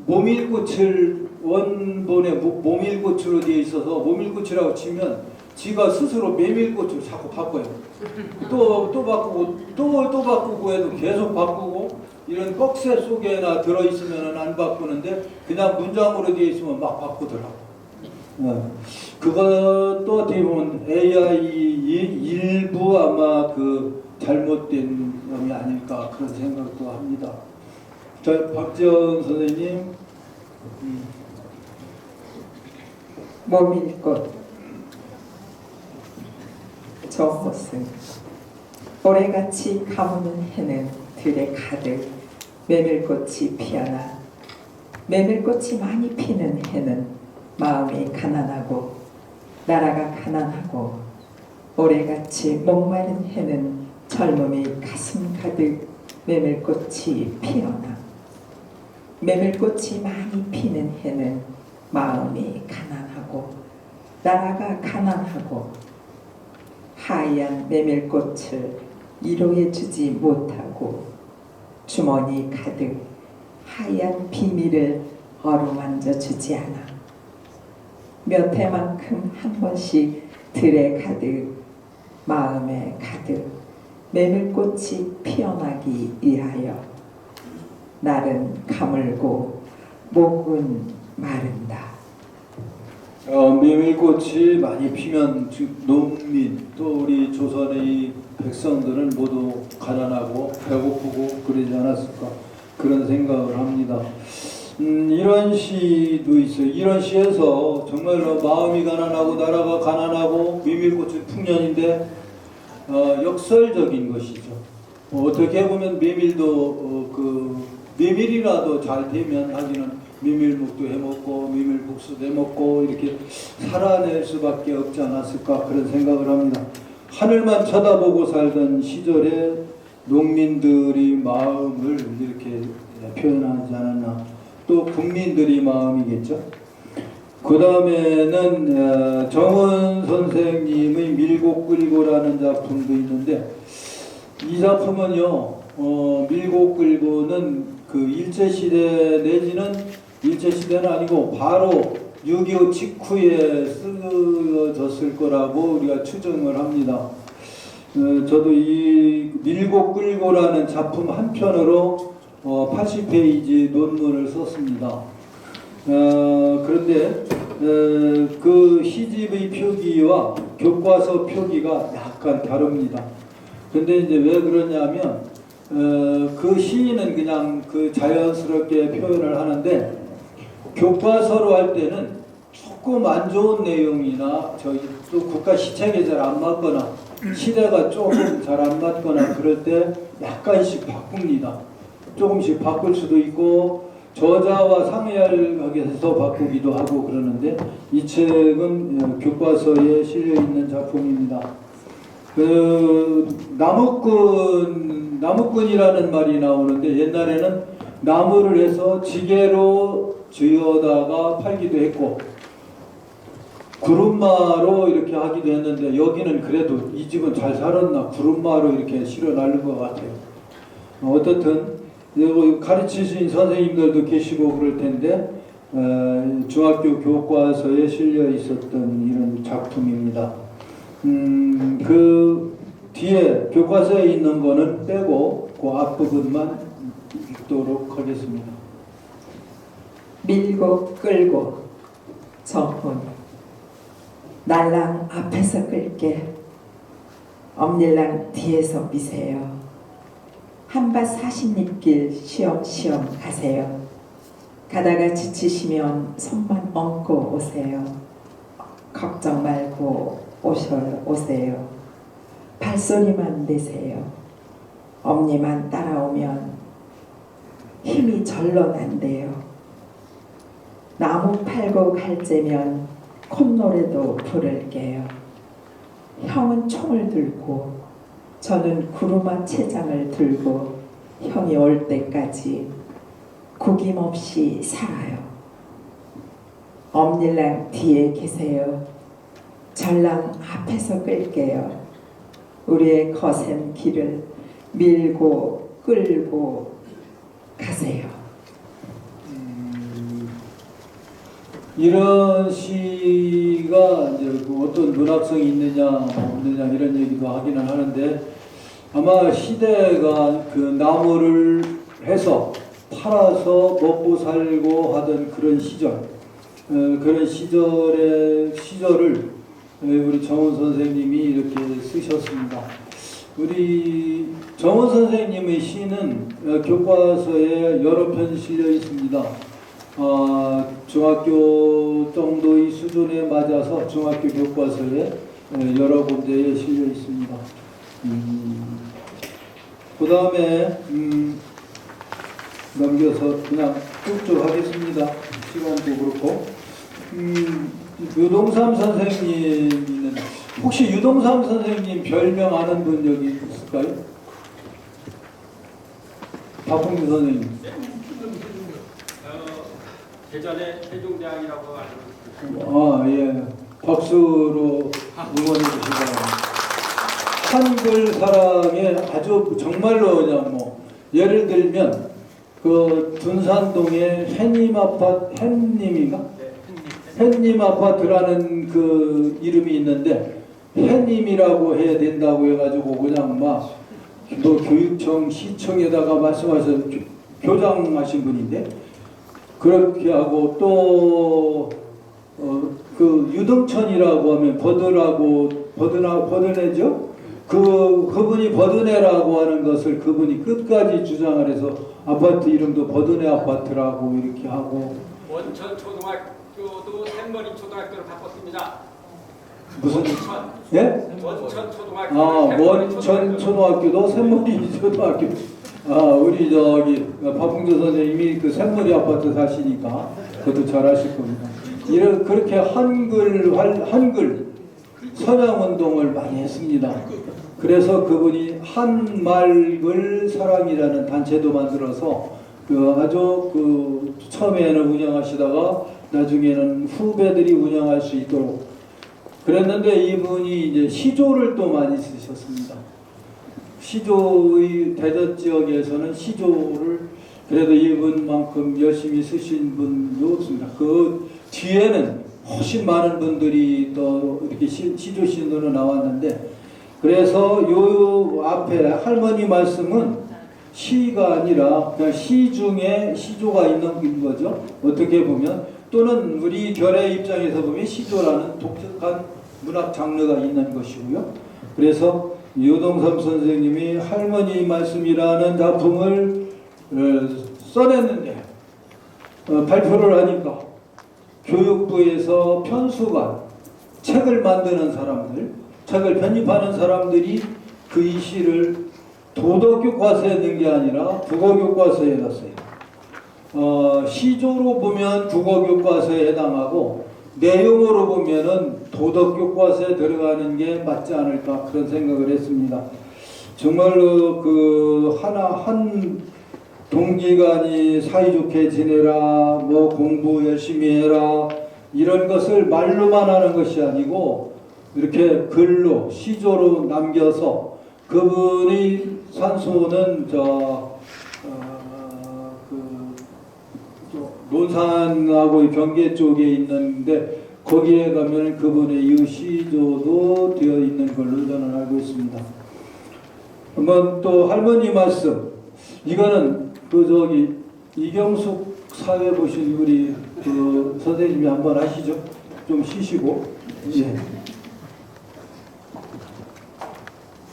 모밀꽃을 원본에 모밀꽃으로 되어 있어서 모밀꽃이라고 치면 지가 스스로 메밀꽃으로 자꾸 바꿔요. 또 바꾸고 또 바꾸고 해도 계속 바꾸고, 이런 꺽쇠 속에나 들어있으면 안 바꾸는데 그냥 문장으로 되어 있으면 막 바꾸더라고. 그것도 어떻게 보면 AI 일부 아마 그 잘못된 점이 아닐까 그런 생각도 합니다. 자, 박지원 선생님. 모밀꽃 저것은 올해같이 가무는 해는 들에 가득 메밀꽃이 피어나. 메밀꽃이 많이 피는 해는 마음이 가난하고 나라가 가난하고, 올해같이 목마른 해는 젊음이 가슴 가득 메밀꽃이 피어나. 메밀꽃이 많이 피는 해는 마음이 가난하고 나라가 가난하고, 하얀 메밀꽃을 위로해 주지 못하고 주머니 가득 하얀 비밀을 어루만져 주지 않아. 몇 해만큼 한 번씩 들에 가득 마음에 가득 메밀꽃이 피어나기 위하여 날은 가물고 목은 마른다. 메밀꽃이 많이 피면 농민 또 우리 조선의 백성들은 모두 가난하고 배고프고 그러지 않았을까 그런 생각을 합니다. 이런 시도 있어요. 이런 시에서 정말로 마음이 가난하고 나라가 가난하고 메밀꽃은 풍년인데 역설적인 것이죠. 어떻게 보면 메밀도 메밀이라도 잘 되면 하기는 메밀묵도 해먹고 메밀국수도 해먹고 이렇게 살아낼 수밖에 없지 않았을까 그런 생각을 합니다. 하늘만 쳐다보고 살던 시절에 농민들이 마음을 이렇게 표현하지 않았나. 또 국민들이 마음이겠죠. 그 다음에는 정원 선생님의 밀고끌고라는 작품도 있는데, 이 작품은요 밀고끌고는 그 일제시대 내지는 일제시대는 아니고 바로 6.25 직후에 쓰여졌을 거라고 우리가 추정을 합니다. 저도 이 밀고 끌고라는 작품 한 편으로 80페이지 논문을 썼습니다. 그런데 그 시집의 표기와 교과서 표기가 약간 다릅니다. 근데 이제 왜 그러냐면 그 시인은 그냥 그 자연스럽게 표현을 하는데 교과서로 할 때는 조금 안 좋은 내용이나 저희 또 국가 시책에 잘 안 맞거나 시대가 조금 잘 안 맞거나 그럴 때 약간씩 바꿉니다. 조금씩 바꿀 수도 있고 저자와 상의하게 해서 바꾸기도 하고 그러는데 이 책은 교과서에 실려 있는 작품입니다. 그 나무꾼이라는 말이 나오는데 옛날에는 나무를 해서 지게로 쥐어다가 팔기도 했고 구름마로 이렇게 하기도 했는데 여기는 그래도 이 집은 잘 살았나 구름마로 이렇게 실어 날린 것 같아요. 어떻든 가르치신 선생님들도 계시고 그럴 텐데 중학교 교과서에 실려 있었던 이런 작품입니다. 그 뒤에 교과서에 있는 거는 빼고 그 앞부분만 읽도록 하겠습니다. 밀고 끌고 정훈 날랑 앞에서 끌게 엄닐랑 뒤에서 미세요. 한밭 40립길 쉬엄쉬엄 가세요. 가다가 지치시면 손만 얹고 오세요. 걱정 말고 오세요. 발소리만 내세요. 엄니만 따라오면 힘이 절로 난대요. 나무 팔고 갈재면 콧노래도 부를게요. 형은 총을 들고 저는 구루마 채장을 들고 형이 올 때까지 구김없이 살아요. 엄닐랑 뒤에 계세요. 전랑 앞에서 끌게요. 우리의 거센 길을 밀고 끌고 가세요. 이런 시가 이제 어떤 문학성이 있느냐 없느냐 이런 얘기도 하기는 하는데 아마 시대가 그 나무를 해서 팔아서 먹고 살고 하던 그런 시절 그런 시절을 우리 정훈 선생님이 이렇게 쓰셨습니다. 우리 정훈 선생님의 시는 교과서에 여러 편 실려 있습니다. 중학교 정도의 수준에 맞아서 중학교 교과서에 여러 군데에 실려 있습니다. 그 다음에 넘겨서 그냥 쭉쭉 하겠습니다. 시간도 그렇고 유동삼 선생님은 혹시 유동삼 선생님 별명 아는 분 여기 있을까요? 박홍규 선생님. 예전에 세종대왕이라고 알고 있습니다. 예. 박수로 응원해 주시기 바랍니다. 한글 사랑에 아주 정말로 그냥 예를 들면 그 둔산동에 햇님 아파트라는 그 이름이 있는데 햇님이라고 해야 된다고 해가지고 그냥 교육청 시청에다가 말씀하셔서 교장하신 분인데 그렇게 하고 또 그 유등천이라고 하면 버드네죠. 그분이 버드네라고 하는 것을 그분이 끝까지 주장을 해서 아파트 이름도 버드네 아파트라고 이렇게 하고 원천 초등학교도 샘머리 초등학교로 바꿨습니다. 무슨 원천. 예? 원천 초등학교. 원천 초등학교도 샘머리 초등학교. 우리 저기 박홍조 선생님이 그 샘머리 아파트 사시니까 그것도 잘 아실 겁니다. 그렇게 한글 선양운동을 많이 했습니다. 그래서 그분이 한말글 사랑이라는 단체도 만들어서 아주 처음에는 운영하시다가 나중에는 후배들이 운영할 수 있도록 그랬는데 이분이 이제 시조를 또 많이 쓰셨습니다. 시조의 대전 지역에서는 시조를 그래도 이분만큼 열심히 쓰신 분도 없습니다. 그 뒤에는 훨씬 많은 분들이 또 이렇게 시조 신도로 나왔는데 그래서 요 앞에 할머니 말씀은 시가 아니라 그냥 시 중에 시조가 있는 거죠. 어떻게 보면 또는 우리 결의 입장에서 보면 시조라는 독특한 문학 장르가 있는 것이고요. 그래서 유동삼 선생님이 할머니 말씀이라는 작품을 써냈는데 발표를 하니까 교육부에서 편수관, 책을 만드는 사람들, 책을 편입하는 사람들이 그 이 시를 도덕교과서에 넣은 게 아니라 국어교과서에 넣었어요. 시조로 보면 국어교과서에 해당하고 내용으로 보면은 도덕교과서에 들어가는 게 맞지 않을까 그런 생각을 했습니다. 정말로 그 한 동기간이 사이좋게 지내라, 뭐 공부 열심히 해라 이런 것을 말로만 하는 것이 아니고 이렇게 글로 시조로 남겨서 그분의 산소는 논산하고 경계 쪽에 있는데 거기에 가면 그분의 이 시조도 되어 있는 걸로 저는 알고 있습니다. 한번 또 할머니 말씀, 이거는 이경숙 사회 보신 우리 그 선생님이 한번 하시죠. 좀 쉬시고. 예.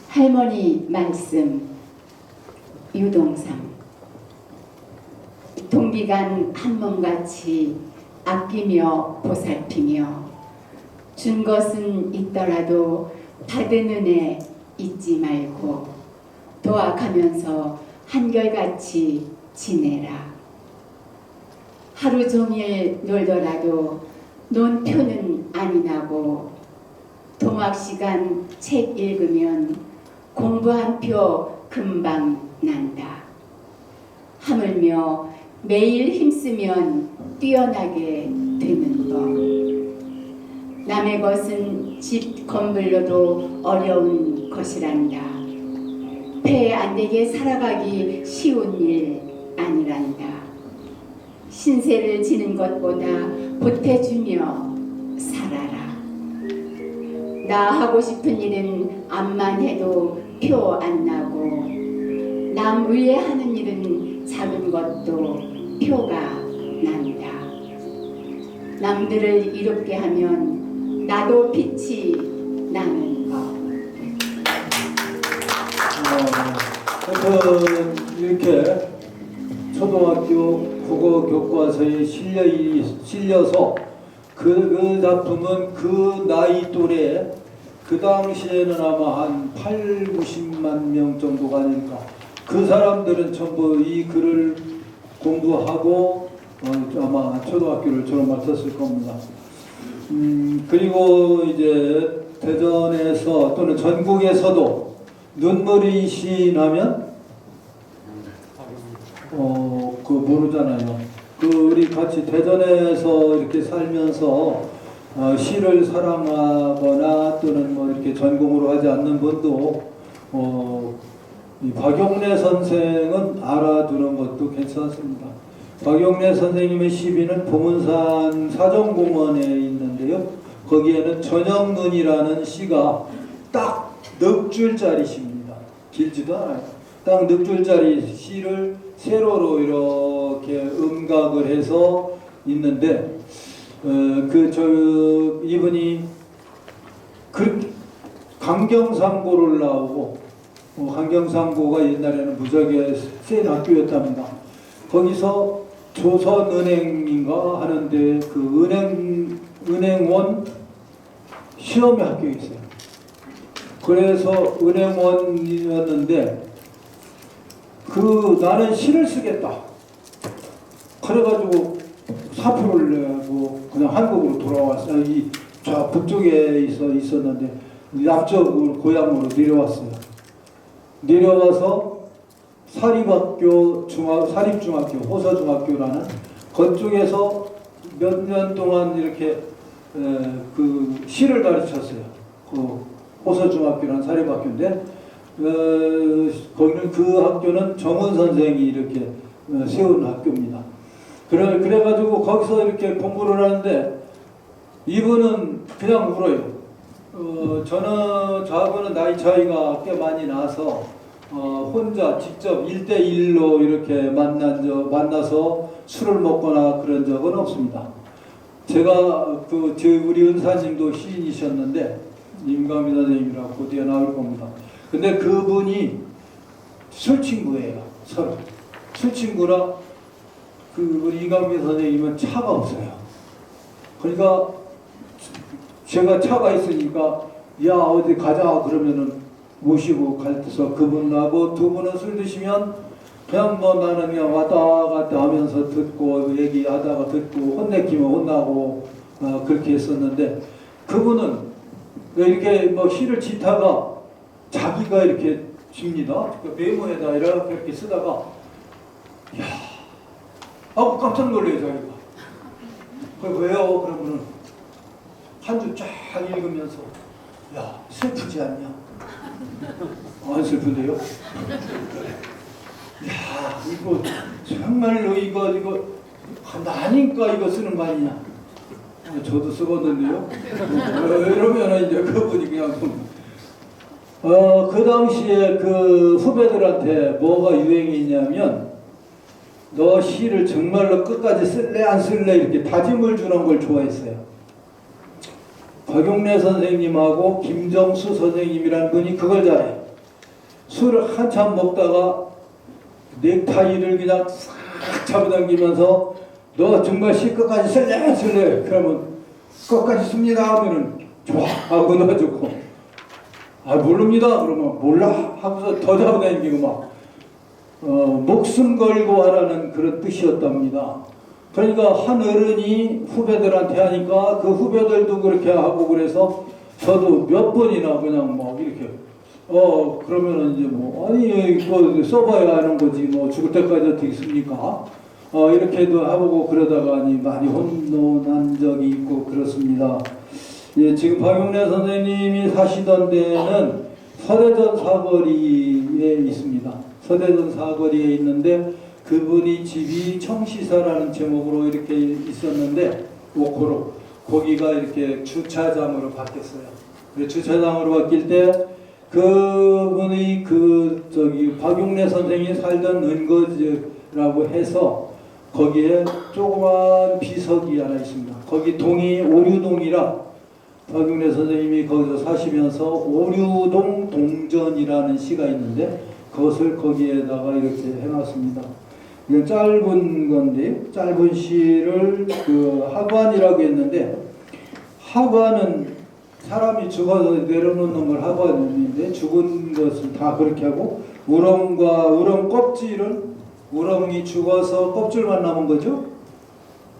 할머니 말씀 유동삼. 동기간 한 몸같이 아끼며 보살피며 준 것은 있더라도 받은 은혜 잊지 말고 도학하면서 한결같이 지내라. 하루 종일 놀더라도 논표는 아니 나고 도막 시간 책 읽으면 공부 한 표 금방 난다. 하물며 매일 힘쓰면 뛰어나게 되는 법. 남의 것은 집 건물로도 어려운 것이란다. 배 안 되게 살아가기 쉬운 일 아니란다. 신세를 지는 것보다 보태주며 살아라. 나 하고 싶은 일은 암만 해도 표 안 나고 남 위에 하는 일은 작은 것도 표가 난다. 남들을 이롭게 하면 나도 빛이 나는 법. 하여튼 이렇게 초등학교 국어 교과서에 실려서 그 작품은 그 나이 또래 그 당시에는 아마 한 8, 90만 명 정도가 아닐까. 그 사람들은 전부 이 글을 공부하고 아마 초등학교를 졸업했을 겁니다. 그리고 이제 대전에서 또는 전국에서도 눈물이 시나면 그 모르잖아요. 그 우리 같이 대전에서 이렇게 살면서 시를 사랑하거나 또는 뭐 이렇게 전공으로 하지 않는 분도 이 박용래 선생은 알아두는 것도 괜찮습니다. 박용래 선생님의 시비는 보문산 사정공원에 있는데요. 거기에는 저녁눈이라는 시가 딱 넉 줄짜리 시입니다. 길지도 않아요. 딱 넉 줄짜리 시를 세로로 이렇게 음각을 해서 있는데 이분이 강경상고를 나오고 강경상고가 옛날에는 무지하게 센 학교였답니다. 거기서 조선은행인가 하는데 그 은행원 시험의 학교에 있어요. 그래서 은행원이었는데 나는 시를 쓰겠다. 그래가지고 사표를 내고 그냥 한국으로 돌아왔어요. 저 북쪽에 있었는데 남쪽으로 고향으로 내려왔어요. 내려와서 사립중학교, 호서중학교라는 그쪽에서 몇 년 동안 이렇게 그 시를 가르쳤어요. 그 호서중학교라는 사립학교인데 거기는 그 학교는 정원 선생이 이렇게 세운 학교입니다. 그래가지고 거기서 이렇게 공부를 하는데 이분은 그냥 울어요. 저하고는 나이 차이가 꽤 많이 나서 혼자 직접 1대1로 이렇게 만나서 술을 먹거나 그런 적은 없습니다. 제가 우리 은사님도 시인이셨는데 임감희 선생님이라고 곧이어 나올 겁니다. 근데 그분이 술 친구예요. 서로 술 친구라 우리 임감희 선생님은 차가 없어요. 그러니까 제가 차가 있으니까 야 어디 가자 그러면은 모시고 갈때서 그분하고 두 분은 술 드시면 그냥 뭐 나는 그냥 왔다 갔다 하면서 듣고 얘기하다가 듣고 혼내키면 혼나고 그렇게 했었는데 그분은 이렇게 뭐 시를 짓다가 자기가 이렇게 줍니다. 메모에다 이렇게 쓰다가 야 하고 깜짝 놀래요 자기가. 그 왜요? 그러면은 한 줄 쫙 읽으면서 야 슬프지 않냐? 안 슬픈데요? 야 이거 정말로 이거 나니까 이거 쓰는 말이냐? 저도 쓰거든요. 이러면 이제 그분이 그냥 그 당시에 그 후배들한테 뭐가 유행이냐면 너 시를 정말로 끝까지 쓸래 안 쓸래 이렇게 다짐을 주는 걸 좋아했어요. 박용래 선생님하고 김정수 선생님이라는 분이 그걸 잘해요. 술을 한참 먹다가 넥타이를 그냥 싹 잡아당기면서 너 정말 시 끝까지 쓸래 안 쓸래? 그러면 끝까지 씁니다 하면은 좋아 하고 넣어주고 모릅니다 그러면 몰라 하고서 더 잡아당기고 막 목숨 걸고 하라는 그런 뜻이었답니다. 그러니까 한 어른이 후배들한테 하니까 그 후배들도 그렇게 하고 그래서 저도 몇 번이나 그냥 뭐 이렇게 그러면은 이제 뭐 아니 이거 써봐야 하는 거지 뭐 죽을 때까지 어떻게 씁니까? 이렇게도 하고 그러다가 많이 혼돈한 적이 있고 그렇습니다. 예, 지금 박용래 선생님이 사시던 데는 서대전 사거리에 있습니다. 서대전 사거리에 있는데 그분이 집이 청시사라는 제목으로 이렇게 있었는데 오코로 거기가 이렇게 주차장으로 바뀌었어요. 주차장으로 바뀔 때 그분이 박용래 선생이 살던 은거지라고 해서 거기에 조그만 비석이 하나 있습니다. 거기 동이 오류동이라 박용래 선생님이 거기서 사시면서 오류동 동전이라는 시가 있는데 그것을 거기에다가 이렇게 해놨습니다. 이건 짧은 건데 짧은 시를 하관이라고 했는데 하관은 사람이 죽어서 내려놓는 걸 하관인데 죽은 것을 다 그렇게 하고 우렁 껍질은 우렁이 죽어서 껍질만 남은 거죠?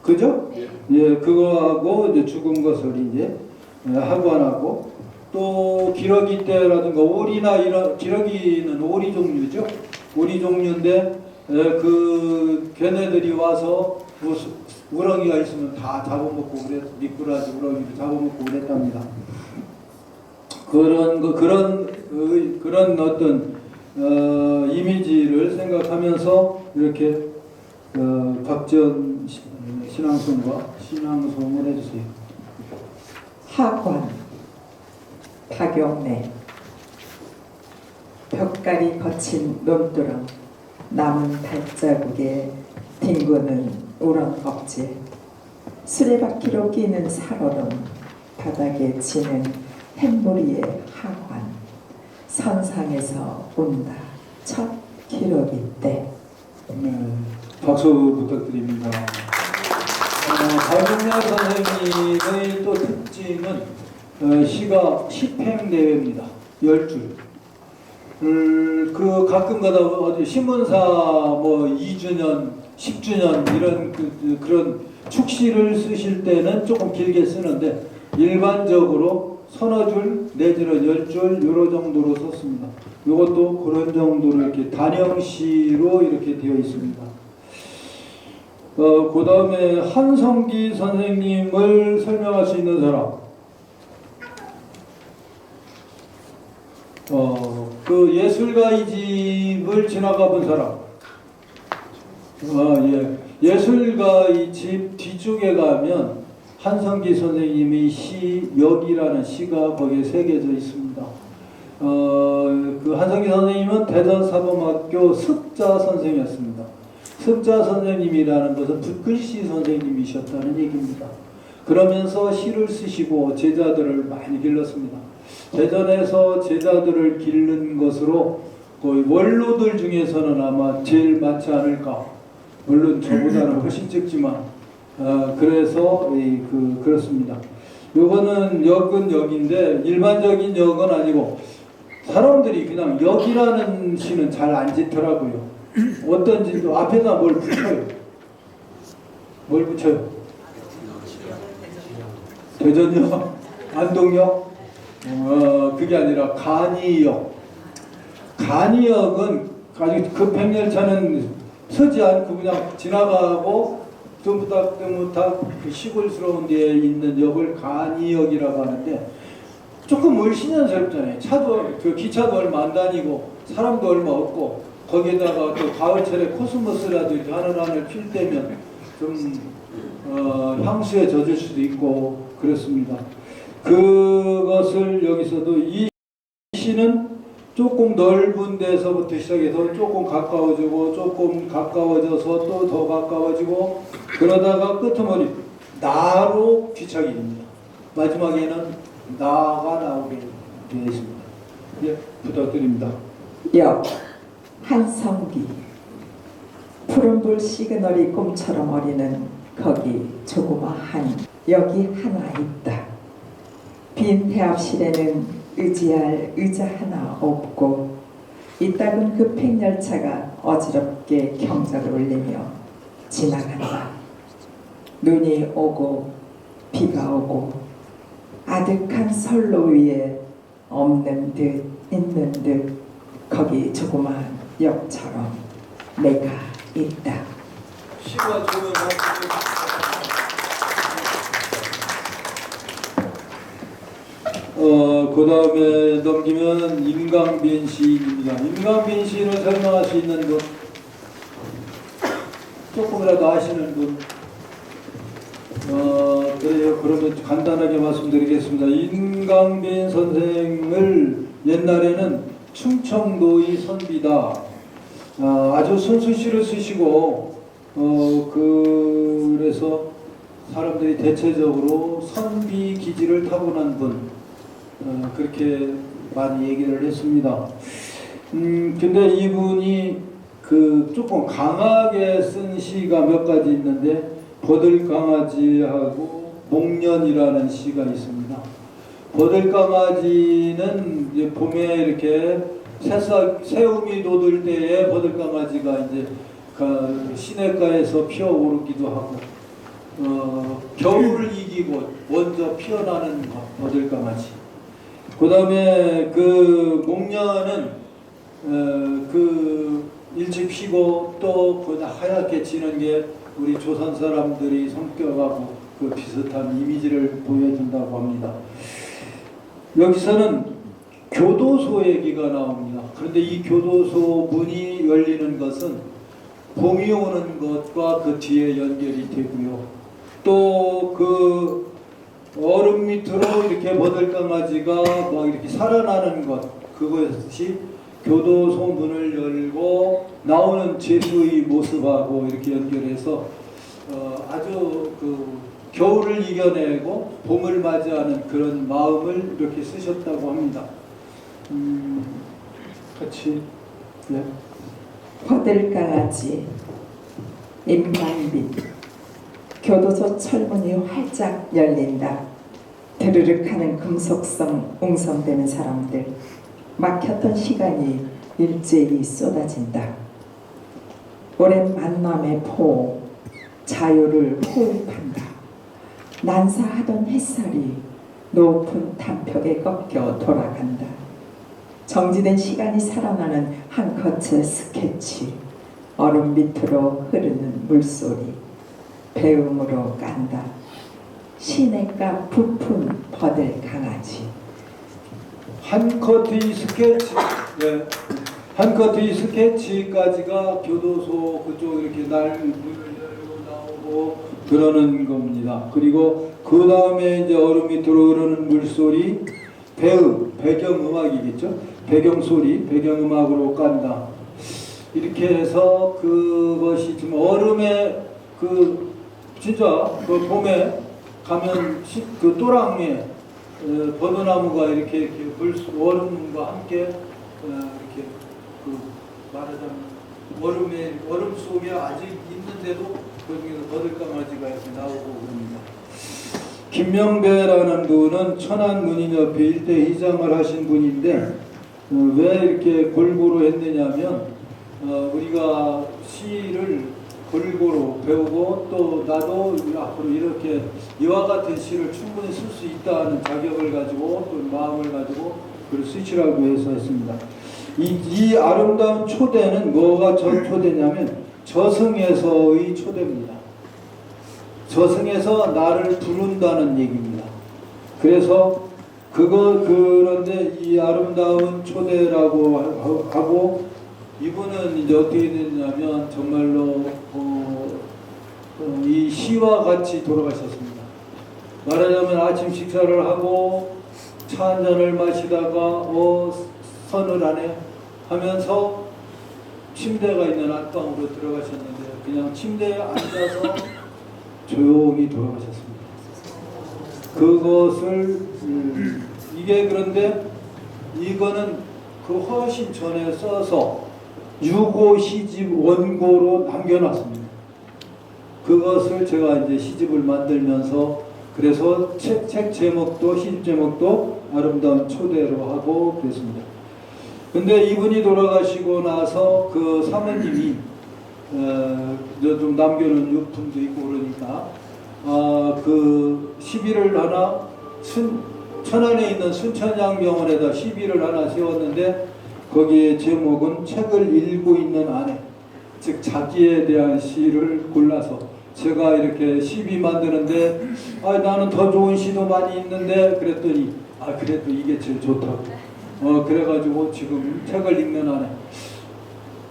그죠? 예, 그거하고 이제 죽은 것을 이제 하관하고 또 기러기 떼라든가 오리나 이런 기러기는 오리 종류죠. 오리 종류인데 걔네들이 와서 우렁이가 있으면 다 잡아먹고 그래서 미꾸라지 우렁이를 잡아먹고 그랬답니다. 그런 어떤 이미지를 생각하면서 이렇게 박지원 신앙송을 해주세요. 하관 박용래 벽갈이 거친 논두렁 남은 발자국에 뒹구는 우렁 껍질 수레바퀴로 끼는 살얼음 바닥에 지는 햇무리의 하관 선상에서 온다 첫 기러기 때. 네, 박수 부탁드립니다. 박용래 선생님의 또 특징은 시가 시팽대회입니다. 10줄. 가끔가다 어디 신문사 뭐 2주년, 10주년 이런 그런 축시를 쓰실 때는 조금 길게 쓰는데 일반적으로 서너 줄 내지는 10줄 요런 정도로 썼습니다. 이것도 그런 정도로 이렇게 단형시로 이렇게 되어 있습니다. 그 다음에 한성기 선생님을 설명할 수 있는 사람. 그 예술가의 집을 지나가 본 사람. 예. 예술가의 집 뒤쪽에 가면 한성기 선생님의 시 역이라는 시가 거기에 새겨져 있습니다. 그 한성기 선생님은 대전사범학교 습자 선생이었습니다. 습자 선생님이라는 것은 붓글씨 선생님이셨다는 얘기입니다. 그러면서 시를 쓰시고 제자들을 많이 길렀습니다. 대전에서 제자들을 기른 것으로 거의 원로들 중에서는 아마 제일 많지 않을까. 물론 저보다는 훨씬 적지만 그래서 그렇습니다. 요거는 역은 역인데 일반적인 역은 아니고 사람들이 그냥 역이라는 시는 잘 안 짓더라고요. 어떤지 앞에다 뭘 붙여요. 뭘 붙여요? 대전역? 안동역? 그게 아니라 간이역. 간이역은 아주 급행열차는 서지 않고 그냥 지나가고 뜨무닥뜨무닥 그 시골스러운 데에 있는 역을 간이역이라고 하는데 조금 을신연스럽잖아요. 차도 그 기차도 얼마 안 다니고 사람도 얼마 없고 거기에다가 또 가을철에 코스모스라도 이렇게 하늘하늘 필 때면 좀 향수에 젖을 수도 있고 그렇습니다. 그것을 여기서도 이 시는 조금 넓은 데서부터 시작해서 조금 가까워지고 조금 가까워져서 또 더 가까워지고 그러다가 끄트머리 나로 귀착이 됩니다. 마지막에는 나가 나오게 되어 있습니다. 예, 부탁드립니다. 역 한성기 푸른불 시그널이 꿈처럼 어리는 거기 조그마한 역이 하나 있다. 빈 해합실에는 의지할 의자 하나 없고 이따금 급행열차가 어지럽게 경적을 울리며 지나간다. 눈이 오고 비가 오고 아득한 선로 위에 없는 듯 있는 듯 거기 조그마한 역처럼 내가 있다. 시가 좋은 그 다음에 넘기면 임강빈 시인입니다. 임강빈 시인을 설명할 수 있는 분, 조금이라도 아시는 분, 그래요. 그러면 간단하게 말씀드리겠습니다. 임강빈 선생을 옛날에는 충청도의 선비다. 아주 순수시를 쓰시고, 그래서 사람들이 대체적으로 선비 기질을 타고난 분, 그렇게 많이 얘기를 했습니다. 근데 이분이 그 조금 강하게 쓴 시가 몇 가지 있는데 버들강아지하고 목련이라는 시가 있습니다. 버들강아지는 이제 봄에 이렇게 새우미 돋을 때에 버들강아지가 이제 그 시냇가에서 피어오르기도 하고 겨울을 이기고 먼저 피어나는 버들강아지. 그 다음에 그 목련은 그 일찍 피고 또 그냥 하얗게 지는 게 우리 조선 사람들이 성격하고 그 비슷한 이미지를 보여준다고 합니다. 여기서는 교도소 얘기가 나옵니다. 그런데 이 교도소 문이 열리는 것은 봄이 오는 것과 그 뒤에 연결이 되고요. 또 그 얼음 밑으로 이렇게 버들강아지가 막 이렇게 살아나는 것, 그것이 교도소 문을 열고 나오는 죄수의 모습하고 이렇게 연결해서 아주 그 겨울을 이겨내고 봄을 맞이하는 그런 마음을 이렇게 쓰셨다고 합니다. 같이 네. 버들강아지 임강빈 교도소 철문이 활짝 열린다. 드르륵 하는 금속성 웅성대는 사람들 막혔던 시간이 일제히 쏟아진다. 오랜 만남의 포 자유를 호흡한다. 난사하던 햇살이 높은 단벽에 꺾여 돌아간다. 정지된 시간이 살아나는 한 컷의 스케치 얼음 밑으로 흐르는 물소리 배움으로 깐다. 시냇가 부푼 버들 강아지 한 컷의 스케치, 네. 한 컷의 스케치까지가 교도소 그쪽 이렇게 문을 열고 나오고 하고 그러는 겁니다. 그리고 그 다음에 이제 얼음 밑으로 흐르는 물소리, 배경음악이겠죠. 배경소리, 배경음악으로 깐다. 이렇게 해서 그것이 지금 얼음에 진짜 그 봄에 가면 그 또랑에 버드나무가 이렇게 얼음과 함께 이렇게 말하자면 얼음 속에 아직 있는데도 거기서 버들강아지가 이렇게 나오고 그럽니다. 김명배라는 분은 천안문인협회 일대 회장을 하신 분인데 왜 이렇게 골고루 했느냐면 우리가 시를 골고루 배우고 또 나도 앞으로 이렇게 이와 같은 시를 충분히 쓸 수 있다는 자격을 가지고 또 마음을 가지고 글을 쓰시라고 해서 했습니다. 이 아름다운 초대는 뭐가 초대냐면 저승에서의 초대입니다. 저승에서 나를 부른다는 얘기입니다. 그래서 그런데 이 아름다운 초대라고 하고 이분은 이제 어떻게 됐냐면 정말로 이 시와 같이 돌아가셨습니다. 말하자면 아침 식사를 하고 차 한 잔을 마시다가 서늘 안에 하면서 침대가 있는 안방으로 들어가셨는데 그냥 침대에 앉아서 조용히 돌아가셨습니다. 그것을 이게 그런데 이거는 그 훨씬 전에 써서 유고 시집 원고로 남겨놨습니다. 그것을 제가 이제 시집을 만들면서 그래서 책 제목도 시집 제목도 아름다운 초대로 하고 그랬습니다. 근데 이분이 돌아가시고 나서 그 사모님이 좀 남겨놓은 유품도 있고 그러니까 그 시비를 하나 천안에 있는 순천향병원에다 시비를 하나 세웠는데 거기에 제목은 책을 읽고 있는 아내, 즉 자기에 대한 시를 골라서 제가 이렇게 시비 만드는데 나는 더 좋은 시도 많이 있는데 그랬더니 그래도 이게 제일 좋다고 그래가지고 지금 책을 읽는 아내,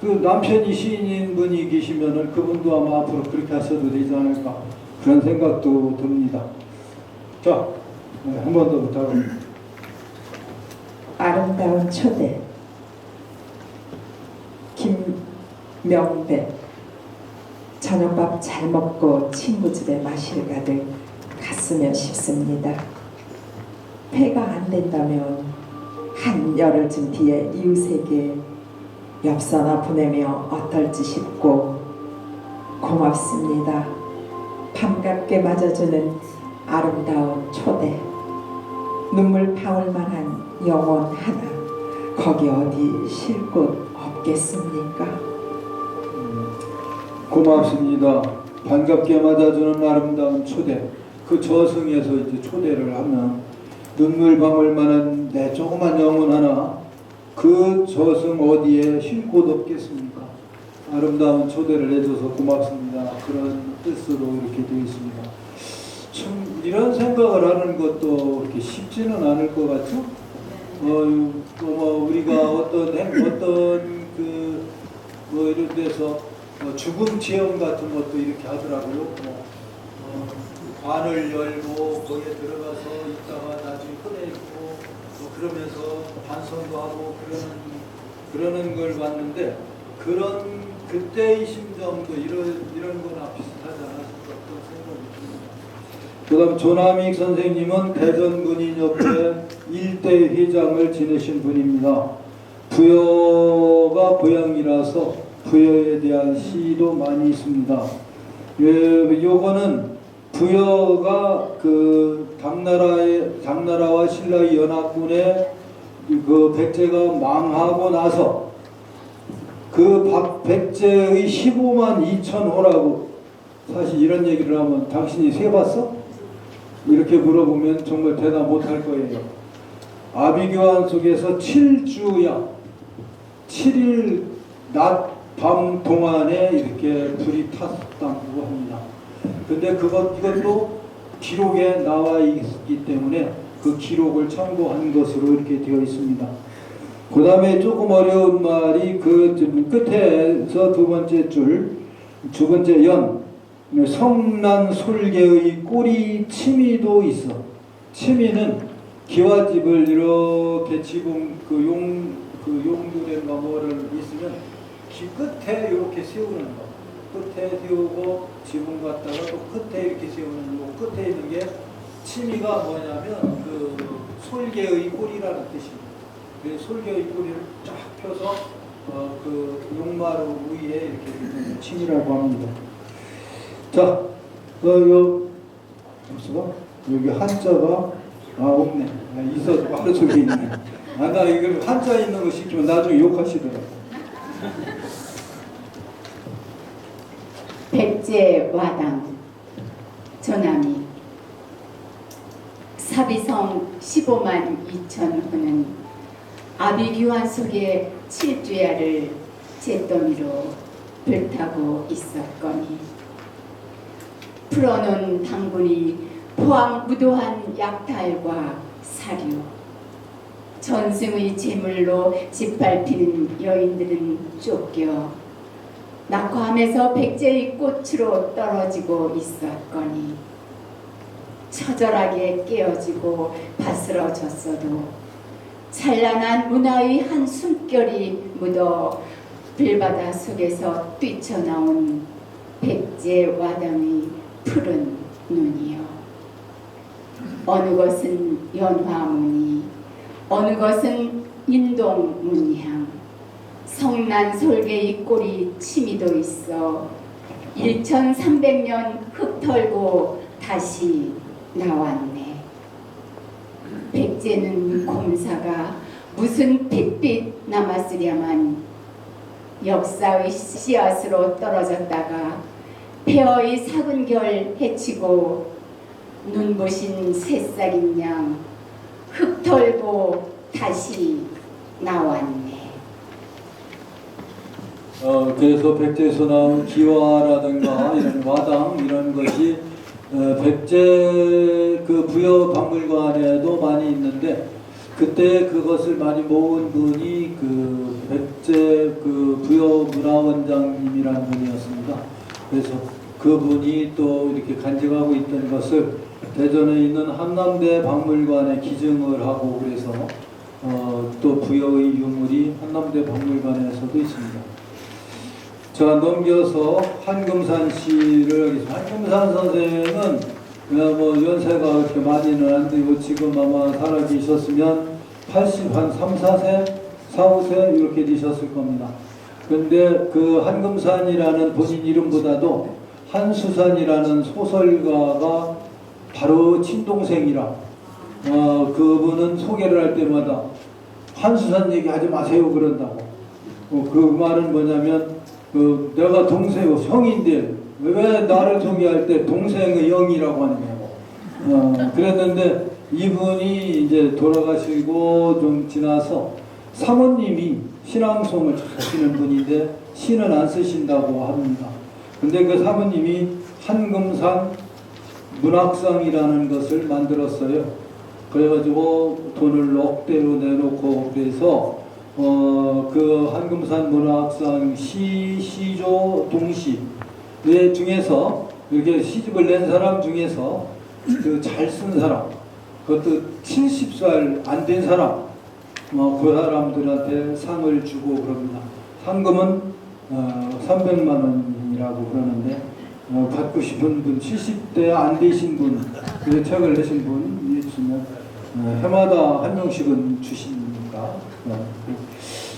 그 남편이 시인인 분이 계시면은 그분도 아마 앞으로 그렇게 하셔도 되지 않을까 그런 생각도 듭니다. 자, 한 번 더 부탁합니다. 아름다운 초대. 김명배. 저녁밥 잘 먹고 친구 집에 마실 가득 갔으면 싶습니다. 폐가 안 된다면 한 열흘쯤 뒤에 이웃에게 엽서나 보내며 어떨지 싶고 고맙습니다. 반갑게 맞아주는 아름다운 초대. 눈물 방울 만한 영혼 하나 거기 어디 쉴 곳 없겠습니까? 고맙습니다. 반갑게 맞아주는 아름다운 초대. 그 저승에서 이제 초대를 하면 눈물 방울만한 내 조그만 영혼 하나 그 저승 어디에 쉴 곳 없겠습니까? 아름다운 초대를 해줘서 고맙습니다. 그런 뜻으로 이렇게 되어 있습니다. 참 이런 생각을 하는 것도 그렇게 쉽지는 않을 것 같죠? 우리가 어떤 이런 데서 죽음 체험 같은 것도 이렇게 하더라고요. 관을 열고 거기에 들어가서 있다가 나중에 꺼내고 그러면서 반성도 하고 그러는 걸 봤는데 그때의 심정도 이런 거나 비슷하지 않았을까 그런 생각이 듭니다. 그 다음 조남익 선생님은 대전문인협회 일대 회장을 지내신 분입니다. 부여가 고향이라서 부여에 대한 시도 많이 있습니다. 요거는 부여가 그 당나라와 신라의 연합군의 그 백제가 망하고 나서 그 백제의 15만 2천 호라고 사실 이런 얘기를 하면 당신이 세봤어? 이렇게 물어보면 정말 대답 못할 거예요. 아비규환 속에서 7주야 7일 낮 밤 동안에 이렇게 불이 탔다고 합니다. 근데 이것도 기록에 나와 있기 때문에 그 기록을 참고한 것으로 이렇게 되어 있습니다. 그 다음에 조금 어려운 말이 그 끝에서 두 번째 연 성난 솔개의 꼬리 치미도 있어. 치미는 기와집을 이렇게 지붕 그 용두레인가 뭐를 있으면 기 끝에 이렇게 세우는 거. 끝에 세우고 지붕 갖다가 또 끝에 이렇게 세우는 거. 끝에 있는 게 치미가 뭐냐면 그 솔개의 꼬리라는 뜻입니다. 그 솔개의 꼬리를 쫙 펴서 그 용마루 위에 이렇게 치미라고 합니다. 자, 여기 한자가 없네. 있어 바로 저기 있네. 나 이거 한자 있는 거 시키면 나중에 욕하시더라고. 백제 와당 조남이 사비성 15만 2천 호는 아비규환 속에 칠주야를 잿더미로 불타고 있었거니 풀어놓은 당분이 포항무도한 약탈과 사료 전승의 제물로 짓밟히는 여인들은 쫓겨 낙화함에서 백제의 꽃으로 떨어지고 있었거니 처절하게 깨어지고 바스러졌어도 찬란한 문화의 한 숨결이 묻어 불바다 속에서 뛰쳐나온 백제 와당의 푸른 눈이여 어느 것은 연화무늬 어느 것은 인동문향 성난 솔개의 꼬리 치미도 있어 1300년 흙 털고 다시 나왔네. 백제는 곰사가 무슨 핏빛 남았으랴만 역사의 씨앗으로 떨어졌다가 폐허의 사근결 해치고 눈부신 새싹인 양 흙 털고 다시 나왔네. 그래서 백제에서 나온 기와라든가 이런 와당 이런 것이 백제 그 부여박물관에도 많이 있는데 그때 그것을 많이 모은 분이 그 백제 그 부여문화원장님이라는 분이었습니다. 그래서 그분이 또 이렇게 간직하고 있던 것을 대전에 있는 한남대 박물관에 기증을 하고 그래서 또 부여의 유물이 한남대 박물관에서도 있습니다. 자, 넘겨서 한금산 씨를 하겠습니다. 한금산 선생은 뭐 연세가 그렇게 많이는 안 되고 지금 아마 살아계셨으면 80, 한 3, 4세, 4, 5세 이렇게 되셨을 겁니다. 근데 그 한금산이라는 본인 이름보다도 한수산이라는 소설가가 바로 친동생이라 그분은 소개를 할 때마다 한수산 얘기하지 마세요 그런다고. 그 말은 뭐냐면 내가 동생 형인데 왜 나를 소개할 때 동생의 영이라고 하느냐고. 그랬는데 이분이 이제 돌아가시고 좀 지나서 사모님이 신앙송을 하시는 분인데 시는 안 쓰신다고 합니다. 근데 그 사모님이 한금산 문학상이라는 것을 만들었어요. 그래가지고 돈을 억대로 내놓고 그래서 그 한금산 문학상 시조 동시 중에서 이렇게 시집을 낸 사람 중에서 그 잘 쓴 사람 그것도 70살 안 된 사람 그 사람들한테 상을 주고 그럽니다. 상금은 300만 원이라고 그러는데 받고 싶은 분 70대 안 되신 분 그 책을 내신 분 있으면 해마다 한 명씩은 주십니다.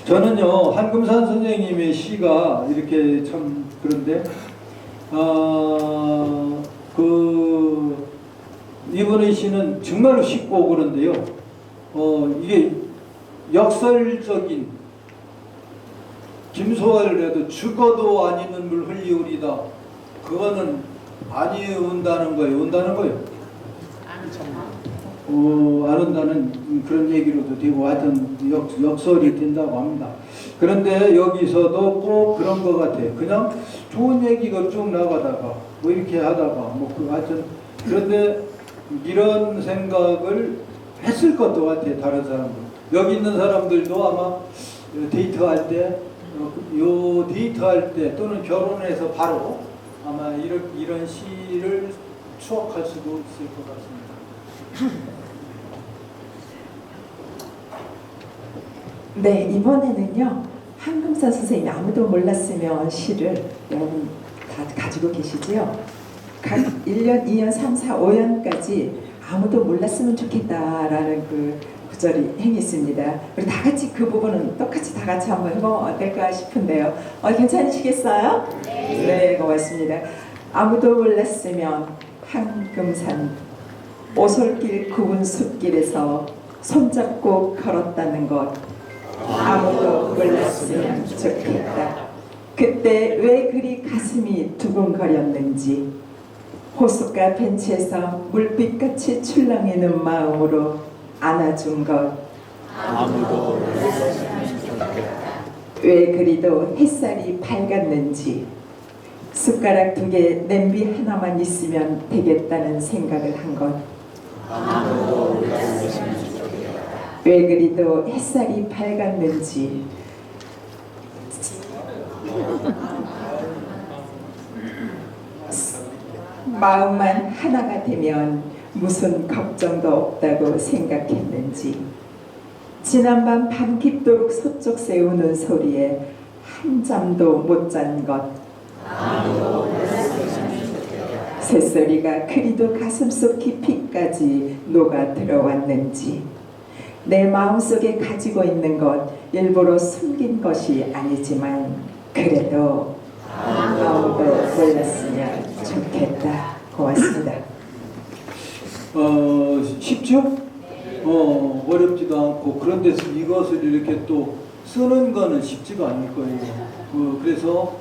저는요 한금산 선생님의 시가 이렇게 참 그런데 이번의 시는 정말로 쉽고 그런데요. 이게 역설적인 김소월을 해도 죽어도 안 있는 물 흘리오리다. 그거는 아니 온다는 거예요. 온다는 거예요. 안 온다는 그런 얘기로도 되고 하여튼 역설이 된다고 합니다. 그런데 여기서도 꼭 그런 것 같아요. 그냥 좋은 얘기가 쭉 나가다가 뭐 이렇게 하다가 뭐 하여튼 그런데 이런 생각을 했을 것도 같아요. 다른 사람들. 여기 있는 사람들도 아마 데이트할 때 또는 결혼해서 바로 아마 이런 시를 추억할 수도 있을 것 같습니다. 네, 이번에는요. 한금사 선생님이 아무도 몰랐으면 시를 여러분 다 가지고 계시지요? 각 1년, 2년, 3, 4, 5년까지 아무도 몰랐으면 좋겠다라는 그 구절이 행이 있습니다. 우리 다 같이 그 부분은 똑같이 다 같이 한번 해보면 어떨까 싶은데요. 괜찮으시겠어요? 네, 고맙습니다. 아무도 몰랐으면 한금산 오솔길 굽은 숲길에서 손잡고 걸었다는 것 아무도 몰랐으면 좋겠다. 그때 왜 그리 가슴이 두근거렸는지 호숫가 벤치에서 물빛같이 출렁이는 마음으로 안아준 것 아무도 몰랐으면 좋겠다. 왜 그리도 햇살이 밝았는지 숟가락 2개 냄비 하나만 있으면 되겠다는 생각을 한 것 아무도 몰랐으면 좋겠다. 왜 그리도 햇살이 밝았는지 마음만 하나가 되면 무슨 걱정도 없다고 생각했는지 지난밤 밤 깊도록 서쪽 새우는 소리에 한 잠도 못 잔 것 새소리가 그리도 가슴속 깊이까지 녹아 들어왔는지 내 마음속에 가지고 있는 것 일부러 숨긴 것이 아니지만 그래도 아무도 몰랐으면 좋겠다. 고맙습니다. 쉽죠? 어렵지도 않고 그런데 이것을 이렇게 또 쓰는 거는 쉽지가 않을 거예요. 그래서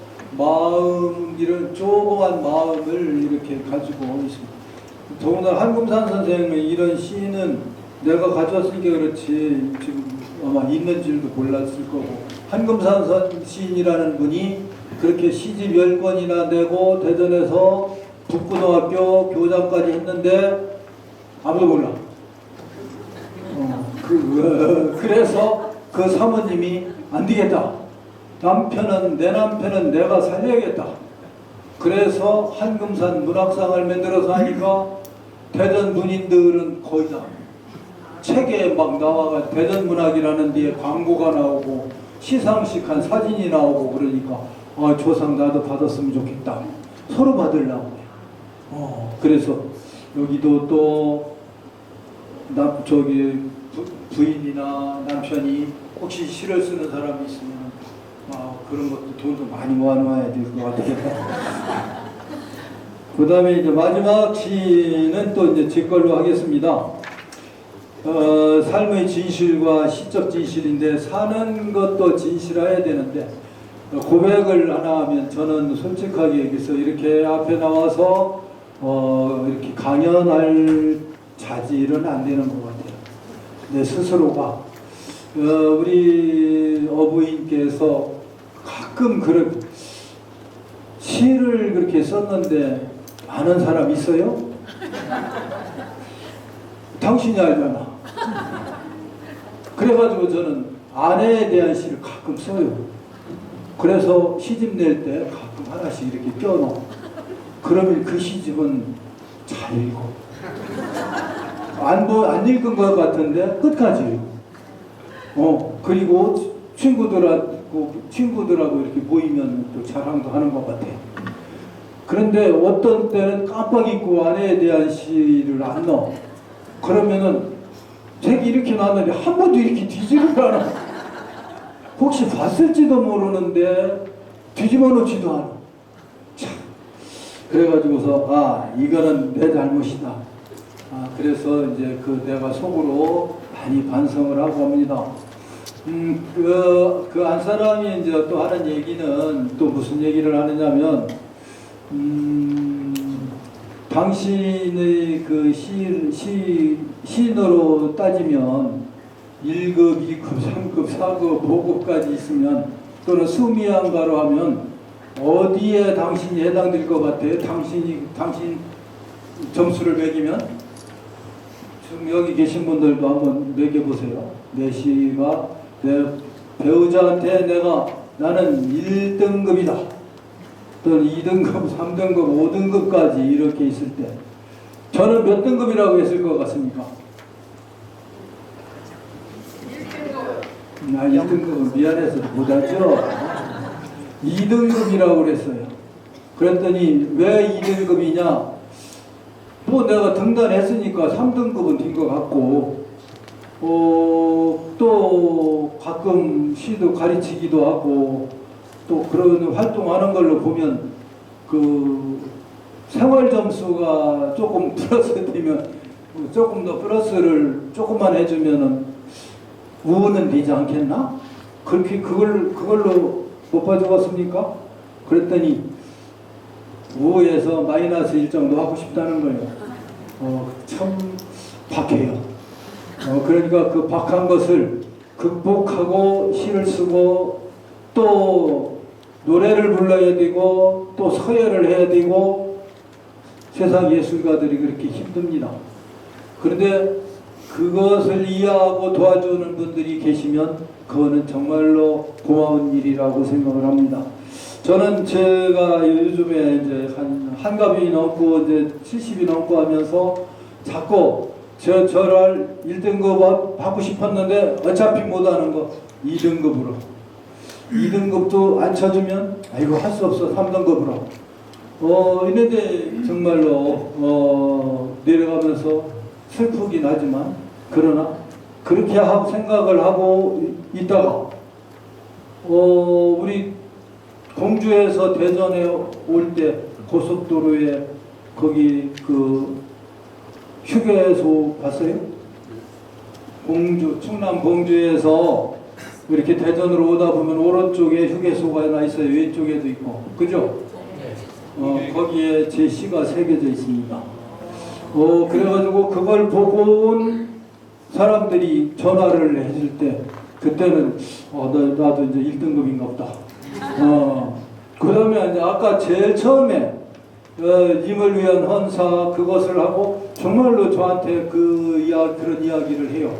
이런 조그만 마음을 이렇게 가지고 있습니다. 더구나 한금산 선생님의 이런 시는 내가 가져왔으니까 그렇지 지금 아마 있는 줄도 몰랐을 거고 한금산 시인이라는 분이 그렇게 시집 10권이나 내고 대전에서 북고등학교 교장까지 했는데 아무도 몰라. 그래서 그 사모님이 안 되겠다. 내 남편은 내가 살려야겠다. 그래서 한금산 문학상을 만들어서 하니까 대전 문인들은 거의 다 책에 막 나와가 대전 문학이라는 데에 광고가 나오고 시상식 한 사진이 나오고 그러니까 조상 나도 받았으면 좋겠다. 서로 받으려고 해요. 그래서 여기도 또 부인이나 남편이 혹시 시를 쓰는 사람이 있으면 그런 것도 돈도 많이 모아놔야 될 것 같아요. 그 다음에 이제 마지막 시는 또 이제 제 걸로 하겠습니다. 삶의 진실과 시적 진실인데 사는 것도 진실해야 되는데 고백을 하나 하면 저는 솔직하게 여기서 이렇게 앞에 나와서 이렇게 강연할 자질은 안 되는 것 같아요. 내 스스로가 우리 어부인께서 가끔 그런 시를 그렇게 썼는데 아는 사람 있어요? 당신이 알잖아. 그래가지고 저는 아내에 대한 시를 가끔 써요. 그래서 시집 낼 때 가끔 하나씩 이렇게 껴넣어. 그러면 그 시집은 잘 읽어. 안 읽은 것 같은데 끝까지 읽어. 그리고 친구들하고 이렇게 모이면 또 자랑도 하는 것 같아. 그런데 어떤 때는 깜빡 잊고 아내에 대한 시를 안 넣어. 그러면은 책이 이렇게 나왔는데 한 번도 이렇게 뒤지를 않아. 혹시 봤을지도 모르는데 뒤집어 놓지도 않아. 참. 그래가지고서 이거는 내 잘못이다. 그래서 이제 내가 속으로 많이 반성을 하고 합니다. 그 안사람이 이제 또 하는 얘기는 또 무슨 얘기를 하느냐면 당신의 그 시인으로 따지면 1급, 2급, 3급, 4급, 5급까지 있으면 또는 수미양가로 하면 어디에 당신이 해당될 것 같아요? 당신 점수를 매기면? 지금 여기 계신 분들도 한번 매겨보세요. 내 시가 내 배우자한테 나는 1등급이다. 또는 2등급, 3등급, 5등급까지 이렇게 있을 때 저는 몇 등급이라고 했을 것 같습니까? 1등급은 미안해서 못하죠. 2등급이라고 그랬어요. 그랬더니 왜 2등급이냐? 또 내가 등단했으니까 3등급은 된 것 같고, 또 가끔 시도 가르치기도 하고, 또 그런 활동하는 걸로 보면 그 생활 점수가 조금 플러스 되면 조금 더 플러스를 조금만 해주면은 우는 되지 않겠나? 그렇게 그걸로 못 봐주었습니까? 그랬더니 우에서 마이너스 1정도 하고 싶다는 거예요. 참 박해요. 그러니까 그 박한 것을 극복하고 시를 쓰고 또 노래를 불러야 되고 또 서예를 해야 되고 세상 예술가들이 그렇게 힘듭니다. 그런데 그것을 이해하고 도와주는 분들이 계시면 그거는 정말로 고마운 일이라고 생각을 합니다. 저는 제가 요즘에 이제 한갑이 넘고 이제 70이 넘고 하면서 자꾸 저를 1등급 하고 싶었는데 어차피 못하는 거 2등급으로 2등급도 안 쳐주면 아이고 할 수 없어 3등급으로 이런데 정말로 내려가면서 슬프긴 하지만 그러나 그렇게 하고 생각을 하고 있다가 우리 공주에서 대전에 올 때 고속도로에 거기 그 휴게소 봤어요? 충남 공주에서 이렇게 대전으로 오다 보면 오른쪽에 휴게소가 하나 있어요. 왼쪽에도 있고 그죠? 거기에 제 시가 새겨져 있습니다. 그래가지고 그걸 보고 온 사람들이 전화를 해줄 때 그때는 나도 이제 1등급인가 보다. 그 다음에 이제 아까 제일 처음에 님을 위한 헌사 그것을 하고 정말로 저한테 그런 이야기를 해요.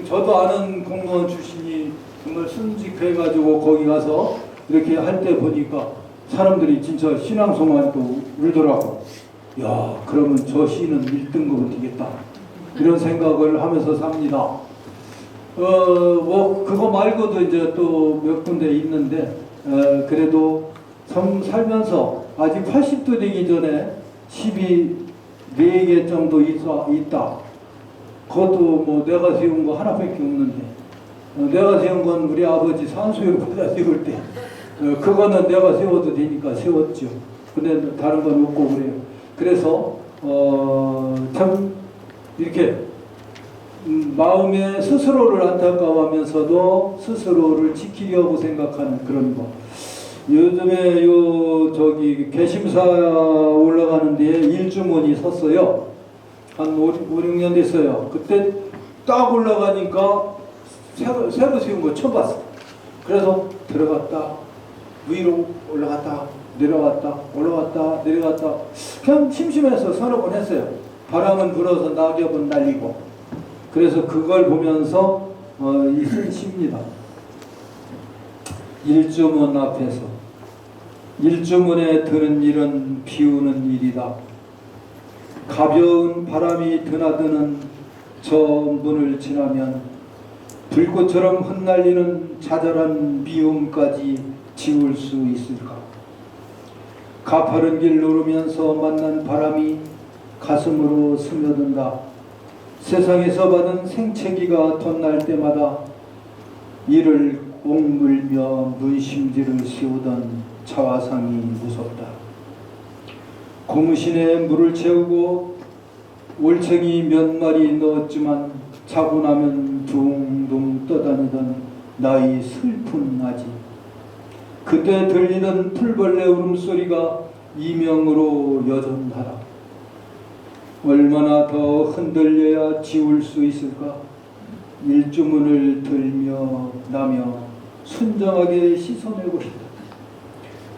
저도 아는 공무원 출신이 정말 순직해가지고 거기 가서 이렇게 할 때 보니까 사람들이 진짜 신앙송환도 울더라고. 야, 그러면 저 시는 1등급은 되겠다. 이런 생각을 하면서 삽니다. 그거 말고도 이제 또 몇 군데 있는데, 그래도 살면서 아직 80도 되기 전에 4개 정도 있다. 그것도 뭐 내가 세운 거 하나밖에 없는데, 내가 세운 건 우리 아버지 산수유보다 세울 때, 그거는 내가 세워도 되니까 세웠죠. 근데 다른 건 없고 그래요. 그래서 참 이렇게 마음에 스스로를 안타까워하면서도 스스로를 지키려고 생각하는 그런 거. 요즘에 저기 개심사 올라가는 데에 일주문이 섰어요. 한 5, 6년 됐어요. 그때 딱 올라가니까 새로 세운 거 처음 봤어. 그래서 들어갔다 위로 올라갔다 내려갔다 올라갔다 내려갔다 그냥 심심해서 서너 번 했어요. 바람은 불어서 낙엽은 날리고. 그래서 그걸 보면서 쓴 시입니다. 일주문 앞에서 일주문에 드는 일은 비우는 일이다. 가벼운 바람이 드나드는 저 문을 지나면 불꽃처럼 흩날리는 자잘한 미움까지 지울 수 있을까? 가파른 길 오르면서 만난 바람이 가슴으로 스며든다. 세상에서 받은 생채기가 덧날 때마다 이를 옥물며 문심지를 씌우던 자화상이 무섭다. 고무신에 물을 채우고 올챙이 몇 마리 넣었지만 자고 나면 둥둥 떠다니던 나의 슬픈 아지. 그때 들리던 풀벌레 울음소리가 이명으로 여전하다. 얼마나 더 흔들려야 지울 수 있을까? 일주문을 들며 나며 순정하게 씻어내고 싶다.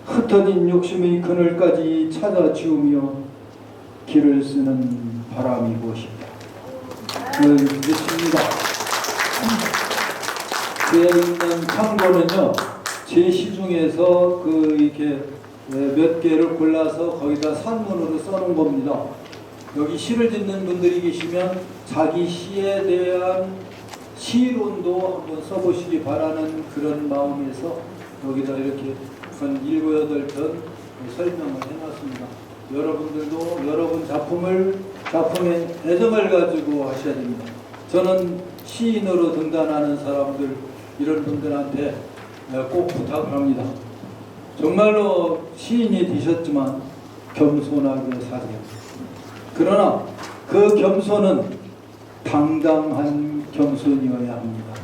흩어진 욕심의 그늘까지 찾아 지우며 길을 쓰는 바람이고 싶다. 그렇습니다. 제 있는 창고는요, 제 시 중에서 이렇게 몇 개를 골라서 거기다 산문으로 써놓은 겁니다. 여기 시를 짓는 분들이 계시면 자기 시에 대한 시론도 한번 써보시기 바라는 그런 마음에서 여기다 이렇게 한 7, 8편 설명을 해놨습니다. 여러분들도 여러분 작품에 애정을 가지고 하셔야 됩니다. 저는 시인으로 등단하는 사람들, 이런 분들한테 꼭 부탁을 합니다. 정말로 시인이 되셨지만 겸손하게 사세요. 그러나 그 겸손은 당당한 겸손이어야 합니다.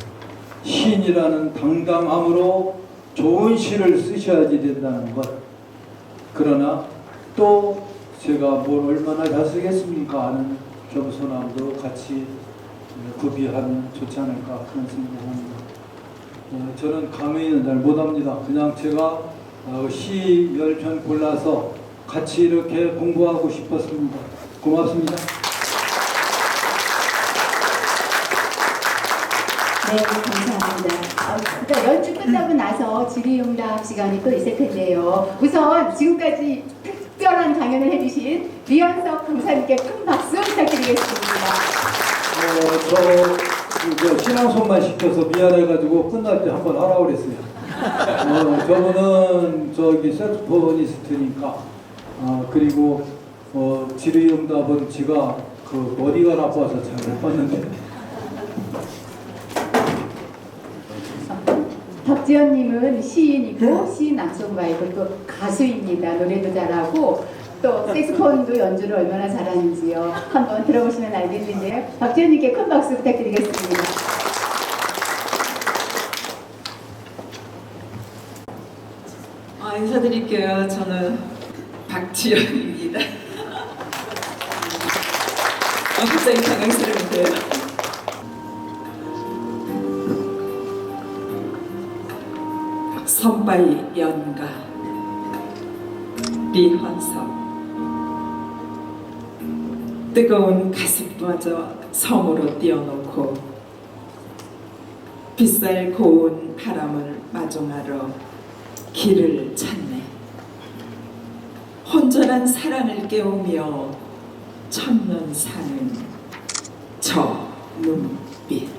시인이라는 당당함으로 좋은 시를 쓰셔야지 된다는 것. 그러나 또 제가 뭘 얼마나 잘 쓰겠습니까 하는 겸손함도 같이 구비하면 좋지 않을까 그런 생각을 합니다. 저는 강의는 잘 못합니다. 그냥 제가 시 10편 골라서 같이 이렇게 공부하고 싶었습니다. 고맙습니다. 네, 감사합니다. 그러니까 연주 끝나고 나서 질의응답 시간이 또 있을 텐데요. 우선 지금까지 특별한 강연을 해주신 류현석 강사님께 큰 박수 부탁드리겠습니다. 저 신앙송만 시켜서 미안해가지고 끝날 때 한번 하라고 그랬어요. 저분은 저기 색소포니스트니까 그리고 질의응답은 제가 그 머리가 나빠서 잘 못 봤는데. 덕지연님은 시인이고 시인 낭송가이고 또 가수입니다. 노래도 잘하고 또 색소폰도 연주를 얼마나 잘하는지요. 한번 들어보시면 알겠는데요. 덕지연님께 큰 박수 부탁드리겠습니다. 인사드릴게요. 저는 박지연입니다. 갑자기 당황스러운데요. 선바위 연가 리헌석 뜨거운 가슴마저 섬으로 띄워놓고 빗살 고운 바람을 마중하러 길을 찾네. 혼전한 사랑을 깨우며 천년 사는 저 눈빛.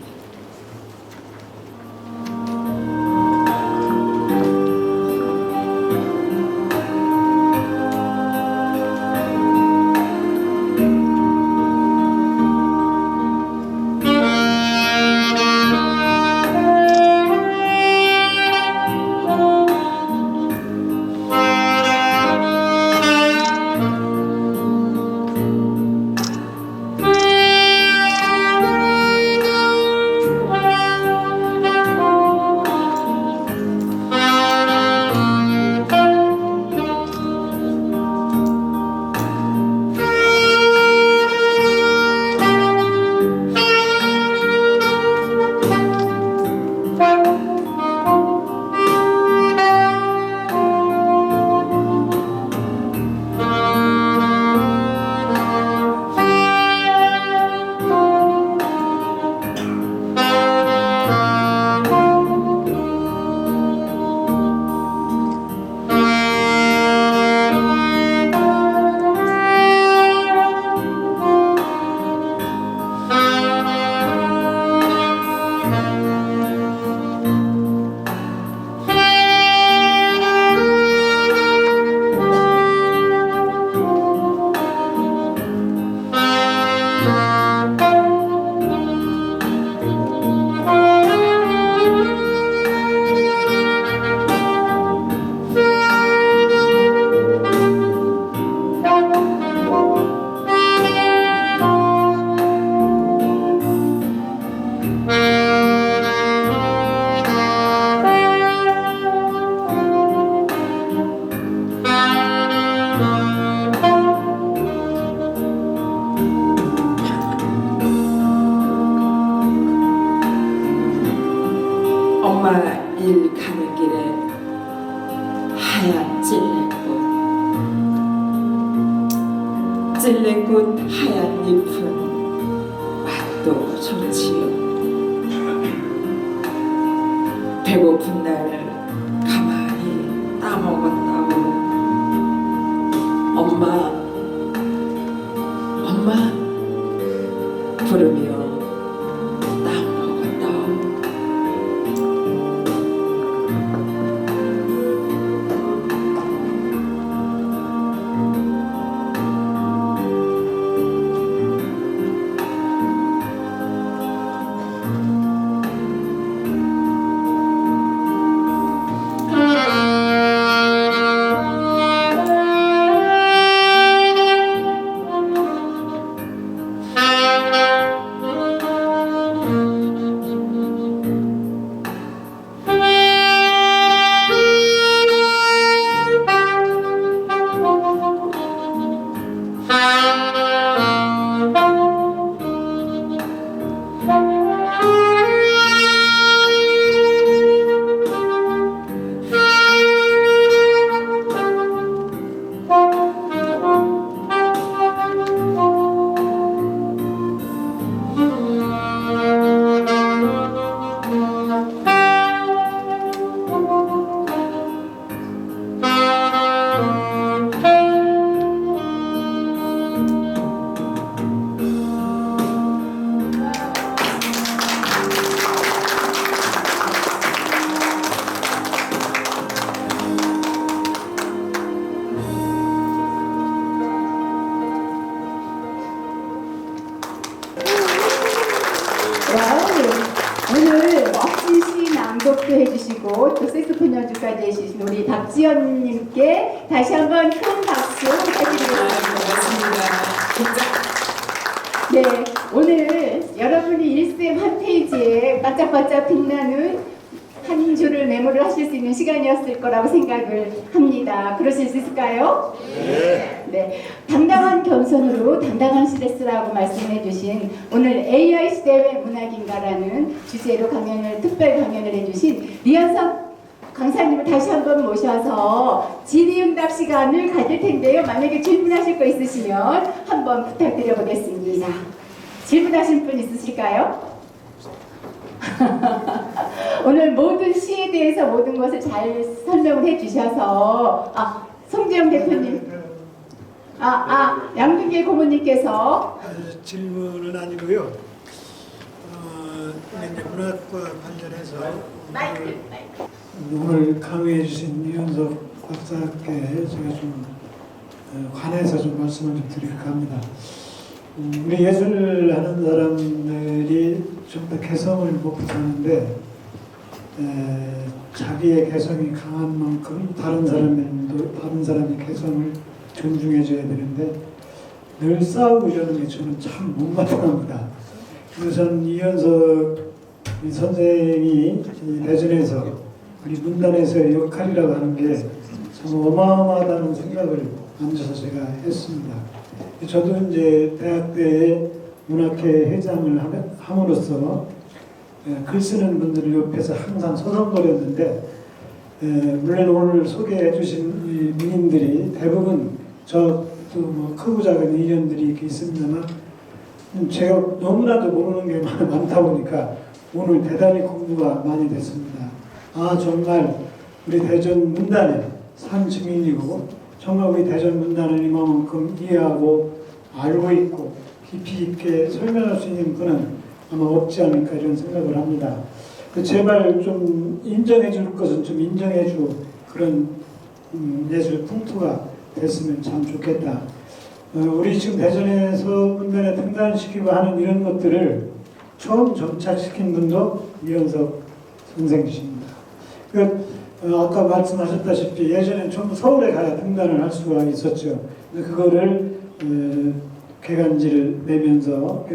엄마 일 가는 길에 하얀 찔레꽃 하얀 잎은 맛도 좋지요. 배고픈 날 가만히 따먹었다고 엄마, 엄마 부르며 나오러 간다. 와우, 오늘 멋진 시 낭독도 해주시고 또 색소폰 연주까지 해주신 우리 박지연님께 다시 한번 큰 박수 부탁드리겠습니다. 네, 오늘 여러분이 일생 한 페이지에 반짝반짝 빛나는 한 줄을 메모를 하실 수 있는 시간이었을 거라고 생각을 합니다. 그러실 수 있을까요? 네. 당당한 겸손으로 당당한 시대 쓰라고 말씀해 주신 오늘 AI 시대의 문학인가라는 주제로 특별 강연을 해주신 리현석 강사님을 다시 한번 모셔서 질의응답 시간을 가질 텐데요. 만약에 질문하실 거 있으시면 한번 부탁드려 보겠습니다. 질문하실 분 있으실까요? 오늘 모든 시에 대해서 모든 것을 잘 설명을 해주셔서 송지영 대표님, 양등계 고모님께서 질문은 아니고요. 이제 문학과 관련해서 오늘 강의해 주신 이현석 박사께 제가 좀 관해서 좀 말씀을 좀 드릴까 합니다. 우리 예술을 하는 사람들이 좀 더 개성을 목표하는데 자기의 개성이 강한 만큼 다른 사람의 개성을 존중해줘야 되는데 늘 싸우고 이러는 게 저는 참 못마땅합니다. 그래서 저는 이현석 선생이 대전에서 우리 문단에서의 역할이라고 하는 게 참 어마어마하다는 생각을 앉아서 제가 했습니다. 저도 이제 대학 때 문학회 회장을 함으로써 글 쓰는 분들을 옆에서 항상 소송거렸는데 물론 오늘 소개해 주신 이 민인들이 대부분 저도 뭐 크고 작은 인연들이 이렇게 있습니다만 제가 너무나도 모르는 게 많다 보니까 오늘 대단히 공부가 많이 됐습니다. 정말 우리 대전 문단의 산 증인이고 정말 우리 대전 문단을 이만큼 이해하고 알고 있고 깊이 있게 설명할 수 있는 분은 아마 없지 않을까 이런 생각을 합니다. 제발 좀 인정해 줄 것은 좀 인정해 주고 그런 예술 풍토가 됐으면 참 좋겠다. 우리 지금 대전에서 문단에 등단시키고 하는 이런 것들을 처음 정착시킨 분도 이현석 선생이십니다. 아까 말씀하셨다시피 예전엔 전부 서울에 가야 등단을 할 수가 있었죠. 그거를 개간지를 내면서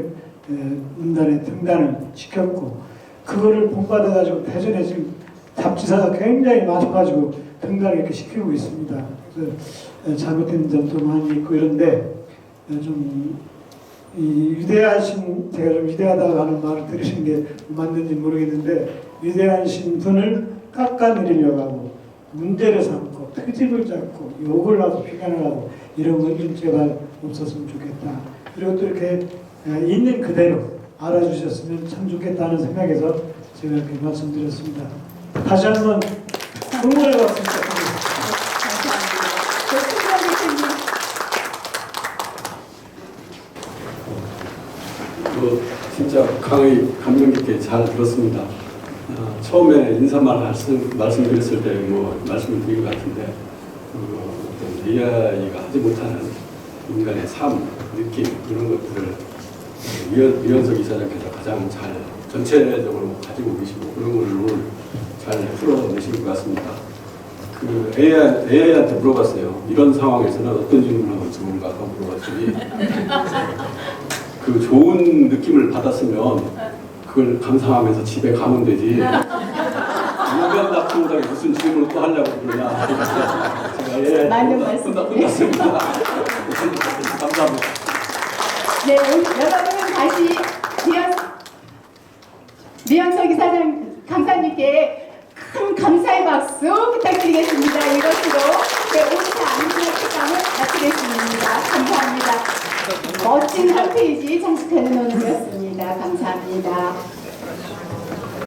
문단에 등단을 시켰고 그거를 본받아가지고 대전에 지금 잡지사가 굉장히 많아가지고 등단을 이렇게 시키고 있습니다. 그래서 잘못된 점도 많이 있고 이런데 좀 위대하신, 제가 좀 위대하다고 하는 말을 들으신 게 맞는지 모르겠는데 위대하신 분을 깎아내리려고 하고 문제를 삼고 트집을 잡고 욕을 하고 비난을 하고 이런 건 좀 제발 없었으면 좋겠다. 그리고 또 이렇게 있는 그대로 알아주셨으면 참 좋겠다는 생각에서 제가 이렇게 말씀드렸습니다. 다시 한번 응원의 박수 부탁드립니다. 감사합니다. 송지영 대표님. 진짜 강의 감명 깊게 잘 들었습니다. 처음에 인사말 말씀드렸을 때 말씀을 드린 것 같은데 어떤 AI가 하지 못하는 인간의 삶, 느낌 이런 것들을 위원석 이사장께서 가장 잘 전체적으로 가지고 계시고 그런 걸 오늘 잘 풀어내신 것 같습니다. 그 AI한테 물어봤어요. 이런 상황에서는 어떤 질문을 하면 좋은가 하고 물어봤더니 그 좋은 느낌을 받았으면 그걸 감상하면서 집에 가면 되지. 유변 납품다에 무슨 질문을 또 하려고 그러냐. 제가 AI한테 맞는 말씀이네요. 끝났습니다. 감사합니다. 네, 오늘 여러분 다시 미연석 이사장 강사님께 큰 감사의 박수 부탁드리겠습니다. 이것으로 오차 안전한 특강을 마치겠습니다. 감사합니다. 멋진 한 페이지 장식하는 오늘이었습니다. 감사합니다.